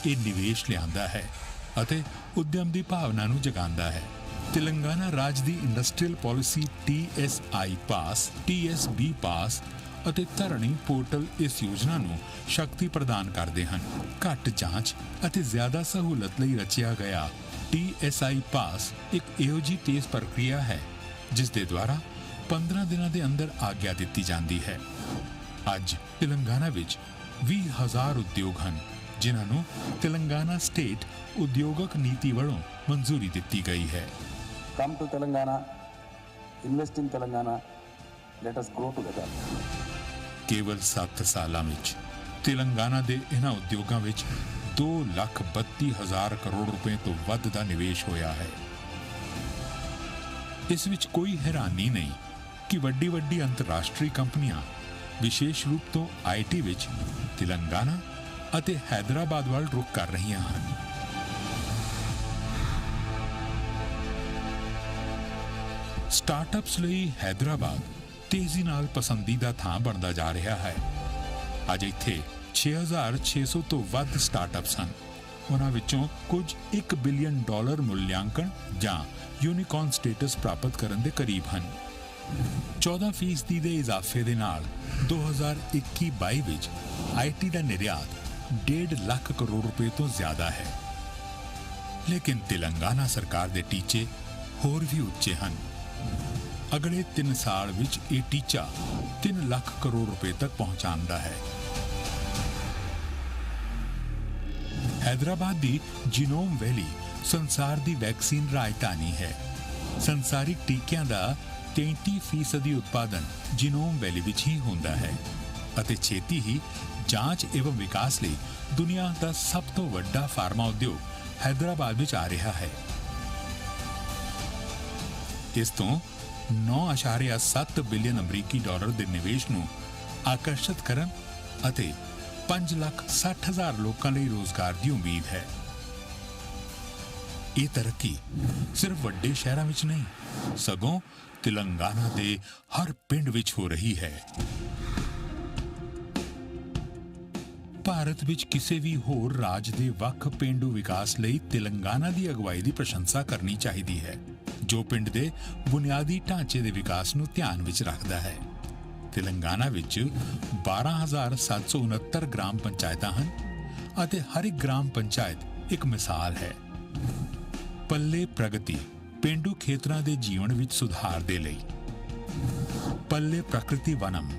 ਇਹ ਨਿਵੇਸ਼ ਲਿਆਉਂਦਾ ਹੈ ਅਤੇ ਉਦਯਮ ਦੀ ਭਾਵਨਾ ਨੂੰ ਜਗਾਉਂਦਾ ਹੈ। ਤੇਲੰਗਾਨਾ ਰਾਜ ਦੀ ਇੰਡਸਟਰੀਅਲ ਪਾਲਿਸੀ TSI ਪਾਸ, TSB ਪਾਸ ਅਤੇ ਧਰਣੀ ਪੋਰਟਲ ਇਸ ਯੋਜਨਾ ਨੂੰ ਸ਼ਕਤੀ ਪ੍ਰਦਾਨ ਕਰਦੇ ਹਨ। ਘੱਟ ਜਾਂਚ ਅਤੇ ਜ਼ਿਆਦਾ ਸਹੂਲਤ ਲਈ ਰਚਿਆ ਗਿਆ TSI ਪਾਸ ਇੱਕ ਇਹੋ ਜਿਹੀ ਤੇਜ਼ ਪ੍ਰਕਿਰਿਆ ਹੈ ਜਿਸ ਦੇ ਦੁਆਰਾ 15 ਦਿਨਾਂ ਦੇ ਅੰਦਰ ਆਗਿਆ ਦਿੱਤੀ ਜਾਂਦੀ ਹੈ। ਅੱਜ ਤੇਲੰਗਾਨਾ ਵਿੱਚ 20,000 ਉਦਯੋਗ ਹਨ ਜਿਨ੍ਹਾਂ ਨੂੰ ਤੇਲੰਗਾਨਾ ਸਟੇਟ ਉਦਯੋਗਕ ਨੀਤੀ ਵੱਲੋਂ ਮਨਜ਼ੂਰੀ ਦਿੱਤੀ ਗਈ ਹੈ। Come to Telangana, invest in Telangana, let us grow together. ਕੇਵਲ 7 ਸਾਲਾਂ ਵਿੱਚ ਤੇਲੰਗਾਨਾ ਦੇ ਇਹਨਾਂ ਉਦਯੋਗਾਂ ਵਿੱਚ 2,32,000 ਕਰੋੜ ਰੁਪਏ ਤੋਂ ਵੱਧ ਦਾ ਨਿਵੇਸ਼ ਹੋਇਆ ਹੈ। ਇਸ ਵਿੱਚ ਕੋਈ ਹੈਰਾਨੀ ਨਹੀਂ ਕਿ ਵੱਡੀ ਅੰਤਰਰਾਸ਼ਟਰੀ ਕੰਪਨੀਆਂ ਵਿਸ਼ੇਸ਼ ਰੂਪ ਤੋਂ IT ਵਿੱਚ ਤੇਲੰਗਾਨਾ ਅਤੇ ਹੈਦਰਾਬਾਦ ਵੱਲ ਰੁਖ ਕਰ ਰਹੀਆਂ ਹਨ। ਸਟਾਰਟਅਪਸ ਲਈ ਹੈਦਰਾਬਾਦ ਤੇਜ਼ੀ ਨਾਲ ਪਸੰਦੀਦਾ ਥਾਂ ਬਣਦਾ ਜਾ ਰਿਹਾ ਹੈ। ਅੱਜ ਇੱਥੇ 6,600 ਤੋਂ ਵੱਧ ਸਟਾਰਟਅਪਸ ਹਨ। ਉਹਨਾਂ ਵਿੱਚੋਂ ਕੁਝ $1 ਬਿਲੀਅਨ ਮੁੱਲਿਆਂਕਣ ਜਾਂ ਯੂਨੀਕੌਰਨ ਸਟੇਟਸ ਪ੍ਰਾਪਤ ਕਰਨ ਦੇ ਕਰੀਬ ਹਨ। 14% ਦੇ ਇਜ਼ਾਫੇ ਦੇ ਨਾਲ 2021-22 ਵਿੱਚ IT ਦਾ ਨਿਰਯਾਤ 1.5 ਲੱਖ ਕਰੋੜ ਰੁਪਏ ਤੋਂ ਜ਼ਿਆਦਾ ਹੈ। ਲੇਕਿਨ ਤੇਲੰਗਾਨਾ ਸਰਕਾਰ ਦੇ ਟੀਚੇ ਹੋਰ ਵੀ ਉੱਚੇ ਹਨ। ਅਗਲੇ 3 ਸਾਲ ਵਿੱਚ ਇਹ ਟੀਚਾ 3 ਲੱਖ ਕਰੋੜ ਰੁਪਏ ਤੱਕ ਪਹੁੰਚਾਉਣ ਦਾ ਹੈ। हैदराबाद ਦੀ ਜੀਨੋਮ ਵੈਲੀ ਸੰਸਾਰ ਦੀ ਵੈਕਸੀਨ ਰਾਜਧਾਨੀ ਹੈ। ਸੰਸਾਰਿਕ ਟੀਕਿਆਂ ਦਾ 33% ਉਤਪਾਦਨ ਜੀਨੋਮ ਵੈਲੀ ਵਿੱਚ ਹੀ ਹੁੰਦਾ ਹੈ ਅਤੇ ਛੇਤੀ ਹੀ ਜਾਂਚ ਏਵੰ ਵਿਕਾਸ ਲਈ ਦੁਨੀਆ ਦਾ ਸਭ ਤੋਂ ਵੱਡਾ ਫਾਰਮਾ ਉਦਯੋਗ ਹੈਦਰਾਬਾਦ ਵਿੱਚ ਆ ਰਿਹਾ ਹੈ। ਇਸ ਤੋਂ 9.7 ਬਿਲੀਅਨ ਅਮਰੀਕੀ ਡਾਲਰ ਦੇ ਨਿਵੇਸ਼ ਨੂੰ ਆਕਰਸ਼ਿਤ ਕਰਨ ਅਤੇ 5,60,000 ਲੋਕਾਂ ਲਈ ਰੋਜ਼ਗਾਰ ਦੀ ਉਮੀਦ ਹੈ। ਇਹ ਤਰੱਕੀ ਸਿਰਫ ਵੱਡੇ ਸ਼ਹਿਰਾਂ ਵਿੱਚ ਨਹੀਂ, ਸਗੋਂ ਤੇਲੰਗਾਨਾ ਦੇ ਹਰ ਪਿੰਡ ਵਿੱਚ ਹੋ ਰਹੀ ਹੈ। ਭਾਰਤ ਵਿੱਚ ਕਿਸੇ ਵੀ ਹੋਰ ਰਾਜ ਦੇ ਵੱਖ ਪੇਂਡੂ ਵਿਕਾਸ ਲਈ ਤੇਲੰਗਾਨਾ ਦੀ ਅਗਵਾਈ ਦੀ ਪ੍ਰਸ਼ੰਸਾ ਕਰਨੀ ਚਾਹੀਦੀ ਹੈ, ਜੋ ਪਿੰਡ ਦੇ ਬੁਨਿਆਦੀ ਢਾਂਚੇ ਦੇ ਵਿਕਾਸ ਨੂੰ ਧਿਆਨ ਵਿੱਚ ਰੱਖਦਾ ਹੈ। ਤੇਲੰਗਾਨਾ ਵਿੱਚ 12,769 ਗ੍ਰਾਮ ਪੰਚਾਇਤਾਂ ਹਨ ਅਤੇ ਹਰ ਇੱਕ ਗ੍ਰਾਮ ਪੰਚਾਇਤ ਇੱਕ ਮਿਸਾਲ ਹੈ। ਪੱਲੇ ਪ੍ਰਗਤੀ ਪੇਂਡੂ ਖੇਤਰਾਂ ਦੇ ਜੀਵਨ ਵਿੱਚ ਸੁਧਾਰ ਦੇ ਲਈ। ਪੱਲੇ ਪ੍ਰਕਿਰਤੀ ਵਨਮ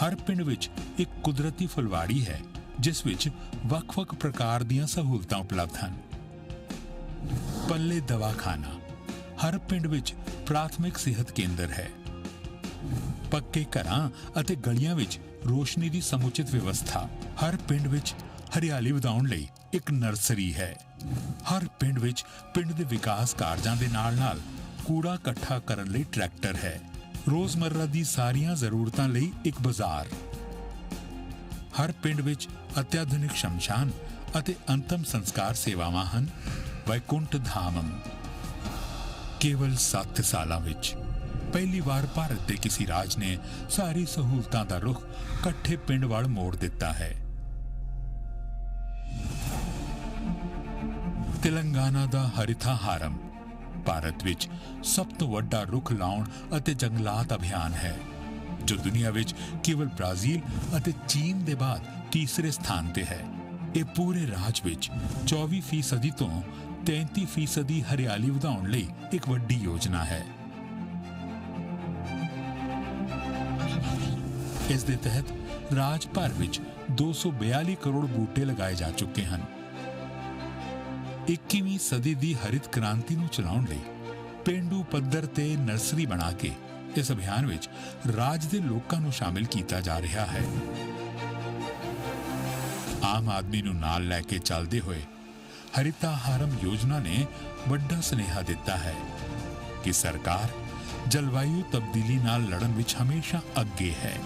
ਹਰ ਪਿੰਡ ਵਿੱਚ ਇੱਕ ਕੁਦਰਤੀ ਫੁਲਵਾੜੀ ਹੈ ਜਿਸ ਵਿੱਚ ਵੱਖ-ਵੱਖ ਪ੍ਰਕਾਰ ਦੀਆਂ ਸਹੂਲਤਾਂ ਉਪਲਬਧ ਹਨ। ਪੱਲੇ ਦਵਾਖਾਨਾ ਹਰ ਪਿੰਡ ਵਿੱਚ ਪ੍ਰਾਥਮਿਕ ਸਿਹਤ ਕੇਂਦਰ ਹੈ। ਪੱਕੇ ਘਰਾਂ ਅਤੇ ਗਲੀਆਂ ਵਿੱਚ ਰੋਸ਼ਨੀ ਦੀ ਸਮੁਚਿਤ ਵਿਵਸਥਾ। ਹਰ ਪਿੰਡ ਵਿੱਚ ਹਰਿਆਲੀ ਵਧਾਉਣ ਲਈ ਇੱਕ ਨਰਸਰੀ ਹੈ। ਹਰ ਪਿੰਡ ਵਿੱਚ ਪਿੰਡ ਦੇ ਵਿਕਾਸ ਕਾਰਜਾਂ ਦੇ ਨਾਲ-ਨਾਲ ਕੂੜਾ ਇਕੱਠਾ ਕਰਨ ਲਈ ਟਰੈਕਟਰ ਹੈ। ਰੋਜ਼ਮਰਰਾ ਦੀ ਸਾਰੀਆਂ ਜ਼ਰੂਰਤਾਂ ਲਈ ਇੱਕ ਬਾਜ਼ਾਰ। ਹਰ ਪਿੰਡ ਵਿੱਚ ਅਤਿਆਧੁਨਿਕ ਸ਼ਮਸ਼ਾਨ ਅਤੇ ਅੰਤਮ ਸੰਸਕਾਰ ਸੇਵਾਵਾਂ ਹਨ। ਵੈਕੁੰਠ ਧਾਮਮ ਕੇਵਲ 7 ਸਾਲਾਂ ਵਿੱਚ ਪਹਿਲੀ ਵਾਰ ਭਾਰਤ ਦੇ ਕਿਸੇ ਰਾਜ ਨੇ ਸਾਰੀ ਸਹੂਲਤਾਂ ਦਾ ਰੁਖ ਇਕੱਠੇ ਪਿੰਡ ਵੱਲ ਮੋੜ ਦਿੱਤਾ ਹੈ। ਤੇਲੰਗਾਨਾ ਦਾ ਹਰਿਤਾ ਹਾਰਮ ਭਾਰਤ ਵਿੱਚ ਸਭ ਤੋਂ ਵੱਡਾ ਰੁੱਖ ਲਾਉਣ ਅਤੇ ਜੰਗਲਾਤ ਅਭਿਆਨ ਹੈ, ਜੋ ਦੁਨੀਆ ਵਿੱਚ ਕੇਵਲ ਬ੍ਰਾਜ਼ੀਲ ਅਤੇ ਚੀਨ ਦੇ ਬਾਅਦ ਤੀਸਰੇ ਸਥਾਨ ਤੇ ਹੈ। ਇਹ ਪੂਰੇ ਰਾਜ ਵਿੱਚ 24% ਤੋਂ 33% ਹਰਿਆਲੀ ਵਧਾਉਣ ਲਈ ਇੱਕ ਵੱਡੀ ਯੋਜਨਾ ਹੈ। ਇਸ ਦੇ ਤਹਿਤ ਰਾਜ ਭਰ ਵਿੱਚ 242 ਕਰੋੜ ਬੂਟੇ ਲਗਾਏ ਜਾ ਚੁੱਕੇ ਹਨ। 21ਵੀਂ ਸਦੀ ਦੀ ਹਰਿਤ ਕ੍ਰਾਂਤੀ ਨੂੰ ਚਲਾਉਣ ਲਈ ਪੇਂਡੂ ਪੱਧਰ ਤੇ ਨਰਸਰੀ ਬਣਾ ਕੇ ਇਸ ਅਭਿਆਨ ਵਿੱਚ ਰਾਜ ਦੇ ਲੋਕਾਂ ਨੂੰ ਸ਼ਾਮਿਲ ਕੀਤਾ ਜਾ ਰਿਹਾ ਹੈ। ਆਮ ਆਦਮੀ ਨੂੰ ਨਾਲ ਲੈ ਕੇ ਚੱਲਦੇ ਹੋਏ ਹਰਿਤਾ ਹਾਰਮ ਯੋਜਨਾ ਨੇ ਵੱਡਾ ਸੁਨੇਹਾ ਦਿੱਤਾ ਹੈ ਕਿ ਸਰਕਾਰ ਜਲਵਾਯੂ ਤਬਦੀਲੀ ਨਾਲ ਲੜਨ ਵਿੱਚ ਹਮੇਸ਼ਾ ਅੱਗੇ ਹੈ।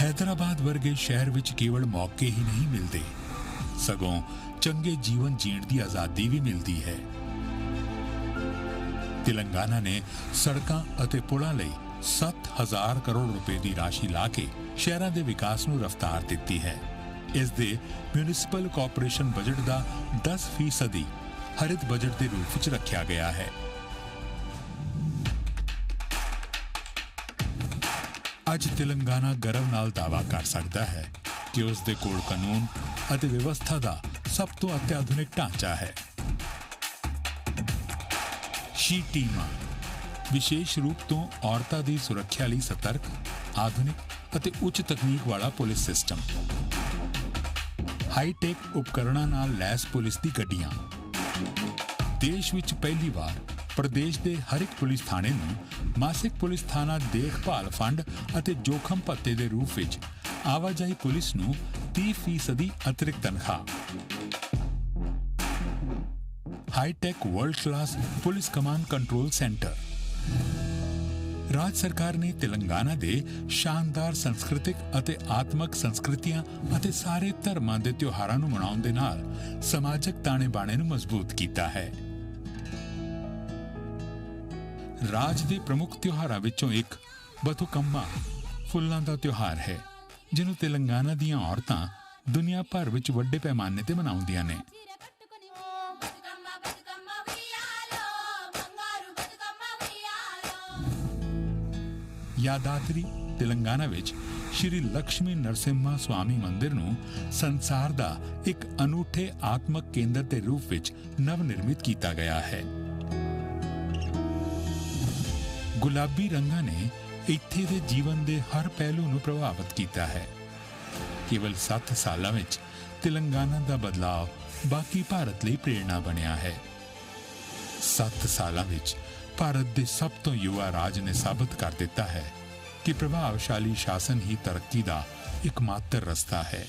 ਹੈਦਰਾਬਾਦ ਵਰਗੇ ਸ਼ਹਿਰ ਵਿੱਚ ਕੇਵਲ ਮੌਕੇ ਹੀ ਨਹੀਂ ਮਿਲਦੇ, ਸਗੋਂ ਚੰਗੇ ਜੀਵਨ ਜੀਣ ਦੀ ਆਜ਼ਾਦੀ ਵੀ ਮਿਲਦੀ ਹੈ। ਤੇਲੰਗਾਨਾ ਨੇ ਸੜਕਾਂ ਅਤੇ ਪੁਲਾਂ ਲਈ 7,000 ਕਰੋੜ ਰੁਪਏ ਦੀ ਰਾਸ਼ੀ ਲਾ ਕੇ ਸ਼ਹਿਰਾਂ ਦੇ ਵਿਕਾਸ ਨੂੰ ਰਫ਼ਤਾਰ ਦਿੱਤੀ ਹੈ। ਇਸ ਦੇ ਮਿਊਨਿਸਪਲ ਕਾਰਪੋਰੇਸ਼ਨ ਬਜਟ ਦਾ 10% ਹਰਿਤ ਬਜਟ ਦੇ ਰੂਪ ਵਿੱਚ ਰੱਖਿਆ ਗਿਆ ਹੈ। ਅੱਜ ਤੇਲੰਗਾਨਾ ਗਰਵ ਨਾਲ ਦਾਅਵਾ ਕਰ ਸਕਦਾ ਹੈ ਕਿ ਉਸ ਦੇ ਕੋਲ ਕਾਨੂੰਨ ਅਤੇ ਵਿਵਸਥਾ ਦਾ ਸਭ ਤੋਂ ਅਤਿਆਧੁਨਿਕ ਢਾਂਚਾ ਹੈ। ਸ਼ੀ ਟੀਮਾਂ ਵਿਸ਼ੇਸ਼ ਰੂਪ ਤੋਂ ਔਰਤਾਂ ਦੀ ਸੁਰੱਖਿਆ ਲਈ ਸਤਰਕ, ਆਧੁਨਿਕ ਅਤੇ ਉੱਚ ਤਕਨੀਕ ਵਾਲਾ ਪੁਲਿਸ ਸਿਸਟਮ। ਹਾਈ-ਟੈਕ ਉਪਕਰਣਾਂ ਨਾਲ ਲੈਸ ਪੁਲਿਸ ਦੀ ਗੱਡੀਆਂ। ਦੇਸ਼ ਵਿੱਚ ਪਹਿਲੀ ਵਾਰ ਪ੍ਰਦੇਸ਼ ਦੇ ਹਰ ਇੱਕ ਪੁਲਿਸ ਥਾਣੇ ਨੂੰ ਮਾਸਿਕ ਪੁਲਿਸ ਥਾਣਾ ਦੇਖਭਾਲ ਫੰਡ ਅਤੇ ਜੋਖਮ ਭੱਤੇ ਦੇ ਰੂਪ ਵਿੱਚ ਆਵਾਜਾਈ ਪੁਲਿਸ ਨੂੰ 30% ਅਤਿਰਿਕਤ ਤਨਖਾਹ। High tech world class police command control centre. ਰਾਜ ਸਰਕਾਰ ਨੇ ਤੇਲੰਗਾਨਾ ਦੇ ਸ਼ਾਨਦਾਰ ਸੰਸਕ੍ਰਿਤਿਕ ਅਤੇ ਆਤਮਕ ਸੰਸਕ੍ਰਿਤੀਆਂ ਅਤੇ ਸਾਰੇ ਧਰਮਾਂ ਦੇ ਤਿਉਹਾਰਾਂ ਨੂੰ ਮਨਾਉਣ ਦੇ ਨਾਲ ਸਮਾਜਿਕ ਤਾਣੇ-ਬਾਣੇ ਨੂੰ ਮਜ਼ਬੂਤ ਕੀਤਾ ਹੈ। ਰਾਜ ਦੇ ਪ੍ਰਮੁੱਖ ਤਿਉਹਾਰਾਂ ਵਿੱਚੋਂ ਇੱਕ ਬਥੂਕੰਮਾ ਫੁੱਲਾਂ ਦਾ ਤਿਉਹਾਰ ਹੈ, ਜਿਹਨੂੰ ਤੇਲੰਗਾਨਾ ਦੀਆਂ ਔਰਤਾਂ ਦੁਨੀਆ ਭਰ ਵਿੱਚ ਵੱਡੇ ਪੈਮਾਨੇ ਤੇ ਮਨਾਉਂਦੀਆਂ ਨੇ। ਯਾਦਾਦਰੀ ਤੇਲੰਗਾਨਾ ਵਿੱਚ ਸ਼੍ਰੀ ਲక్ష్ਮੀ ਨਰਸਿਮਹਾ ਸਵਾਮੀ ਮੰਦਿਰ ਨੂੰ ਸੰਸਾਰ ਦਾ ਇੱਕ ਅਨੂਠੇ ਆਤਮਕ ਕੇਂਦਰ ਦੇ ਰੂਪ ਵਿੱਚ ਨਵ ਨਿਰਮਿਤ ਕੀਤਾ ਗਿਆ ਹੈ। ਗੁਲਾਬੀ ਰੰਗਾਂ ਨੇ ਇੱਥੇ ਦੇ ਜੀਵਨ ਦੇ ਹਰ ਪਹਿਲੂ ਨੂੰ ਪ੍ਰਭਾਵਿਤ ਕੀਤਾ ਹੈ। ਕੇਵਲ 7 ਸਾਲਾਂ ਵਿੱਚ ਤੇਲੰਗਾਨਾ ਦਾ ਬਦਲਾਅ ਬਾਕੀ ਭਾਰਤ ਲਈ ਪ੍ਰੇਰਣਾ ਬਣਿਆ ਹੈ। 7 ਸਾਲਾਂ ਵਿੱਚ ਭਾਰਤ ਦੇ ਸਭ ਤੋਂ ਯੁਵਾ ਰਾਜ ਨੇ ਸਾਬਤ ਕਰ ਦਿੱਤਾ ਹੈ ਕਿ ਪ੍ਰਭਾਵਸ਼ਾਲੀ ਸ਼ਾਸਨ ਹੀ ਤਰੱਕੀ ਦਾ ਇੱਕਮਾਤਰ ਰਸਤਾ ਹੈ।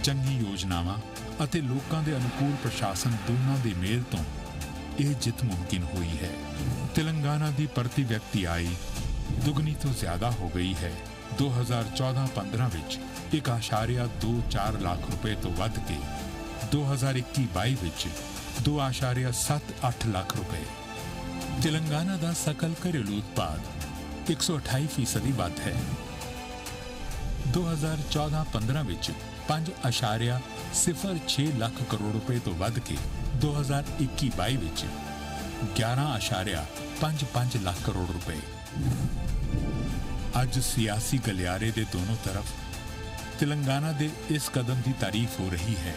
ਚੰਗੀ ਯੋਜਨਾਵਾਂ ਅਤੇ ਲੋਕਾਂ ਦੇ ਅਨੁਕੂਲ ਪ੍ਰਸ਼ਾਸਨ ਦੋਨਾਂ ਦੇ ਮੇਲ ਤੋਂ ਇਹ ਜਿੱਤ ਮੁਮਕਿਨ ਹੋਈ ਹੈ। ਤੇਲੰਗਾਨਾ ਦੀ ਪ੍ਰਤੀ ਵਿਅਕਤੀ ਆਈ ਦੁਗਣੀ ਤੋਂ ਜ਼ਿਆਦਾ ਹੋ ਗਈ ਹੈ। 2014-15 ਵਿੱਚ 1.24 ਲੱਖ ਰੁਪਏ ਤੋਂ ਵੱਧ ਕੇ 2021-22 ਵਿੱਚ 2.78 ਲੱਖ ਰੁਪਏ। ਤੇਲੰਗਾਨਾ ਦਾ ਸਕਲ ਘਰੇਲੂ ਉਤਪਾਦ 128% ਵੱਧ ਹੈ। 2014-15 ਵਿੱਚ 5.06 ਲੱਖ ਕਰੋੜ ਰੁਪਏ ਤੋਂ ਵੱਧ ਕੇ 2021-22 ਵਿੱਚ 11.55 ਲੱਖ ਕਰੋੜ ਰੁਪਏ। ਅੱਜ ਸਿਆਸੀ ਗਲਿਆਰੇ ਦੇ ਦੋਨੋਂ ਤਰਫ ਤੇਲੰਗਾਨਾ ਦੇ ਇਸ ਕਦਮ ਦੀ ਤਾਰੀਫ ਹੋ ਰਹੀ ਹੈ।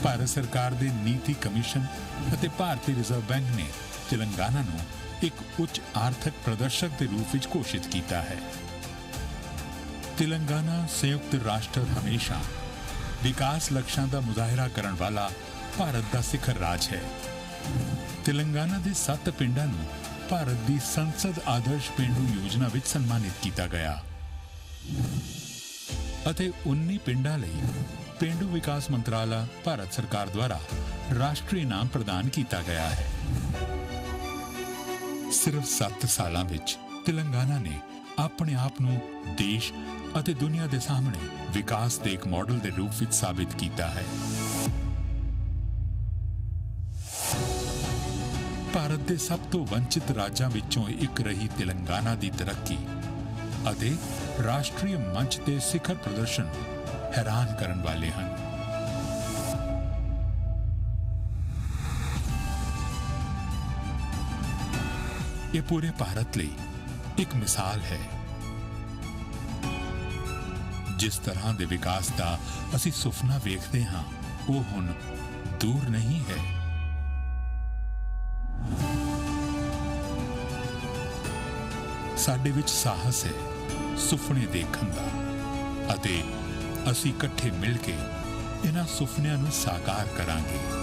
ਭਾਰਤ ਸਰਕਾਰ ਦੇ ਨੀਤੀ ਕਮਿਸ਼ਨ ਅਤੇ ਭਾਰਤੀ ਰਿਜ਼ਰਵ ਬੈਂਕ ਨੇ ਤੇਲੰਗਾਨਾ ਨੂੰ ਇੱਕ ਉੱਚ ਆਰਥਿਕ ਪ੍ਰਦਰਸ਼ਕ ਦੇ ਰੂਪ ਵਿੱਚ ਘੋਸ਼ਿਤ ਕੀਤਾ ਹੈ। ਤੇਲੰਗਾਨਾ ਸੰਯੁਕਤ ਰਾਸ਼ਟਰ ਹਮੇਸ਼ਾ ਵਿਕਾਸ ਲਕਸ਼ਾਂ ਦਾ ਮੁਜ਼ਾਹਰਾ ਕਰਨ ਵਾਲਾ ਭਾਰਤ ਦਾ ਸਿਖਰ ਰਾਜ ਹੈ। ਤੇਲੰਗਾਨਾ ਦੇ 7 ਪਿੰਡਾਂ ਨੂੰ ਭਾਰਤ ਦੀ ਸੰਸਦ ਆਦਰਸ਼ ਪੇਂਡੂ ਯੋਜਨਾ ਵਿੱਚ ਸਨਮਾਨਿਤ ਕੀਤਾ ਗਿਆ ਅਤੇ 19 ਪਿੰਡਾਂ ਲਈ ਪੇਂਡੂ ਵਿਕਾਸ ਮੰਤਰਾਲਾ ਭਾਰਤ ਸਰਕਾਰ ਦੁਆਰਾ ਰਾਸ਼ਟਰੀ ਇਨਾਮ ਪ੍ਰਦਾਨ ਕੀਤਾ ਗਿਆ ਹੈ। ਸਿਰਫ 7 ਸਾਲਾਂ ਵਿੱਚ ਤੇਲੰਗਾਨਾ ਨੇ ਆਪਣੇ ਆਪ ਨੂੰ ਦੇਸ਼ ਅਤੇ ਦੁਨੀਆ ਦੇ ਸਾਹਮਣੇ ਵਿਕਾਸ ਦੇ ਇੱਕ ਮਾਡਲ ਦੇ ਰੂਪ ਵਿੱਚ ਸਾਬਿਤ ਕੀਤਾ ਹੈ। ਭਾਰਤ ਦੇ ਸਭ ਤੋਂ ਵੰਚਿਤ ਰਾਜਾਂ ਵਿੱਚੋਂ ਇੱਕ ਰਹੀ ਤੇਲੰਗਾਨਾ ਦੀ ਤਰੱਕੀ ਅਤੇ ਰਾਸ਼ਟਰੀ ਮੰਚ ਤੇ ਸਿਖਰ ਪ੍ਰਦਰਸ਼ਨ ਹੈਰਾਨ ਕਰਨ ਵਾਲੇ ਹਨ। ਇਹ ਪੂਰੇ ਭਾਰਤ ਲਈ ਇੱਕ ਮਿਸਾਲ ਹੈ। ਜਿਸ ਤਰ੍ਹਾਂ ਦੇ ਵਿਕਾਸ ਦਾ ਅਸੀਂ ਸੁਪਨਾ ਵੇਖਦੇ ਹਾਂ, ਉਹ ਹੁਣ ਦੂਰ ਨਹੀਂ ਹੈ। ਸਾਡੇ ਵਿੱਚ ਸਾਹਸ ਹੈ ਸੁਪਨੇ ਦੇਖਣ ਦਾ ਅਤੇ ਅਸੀਂ ਇਕੱਠੇ ਮਿਲ ਕੇ ਇਹਨਾਂ ਸੁਪਨਿਆਂ ਨੂੰ ਸਾਕਾਰ ਕਰਾਂਗੇ।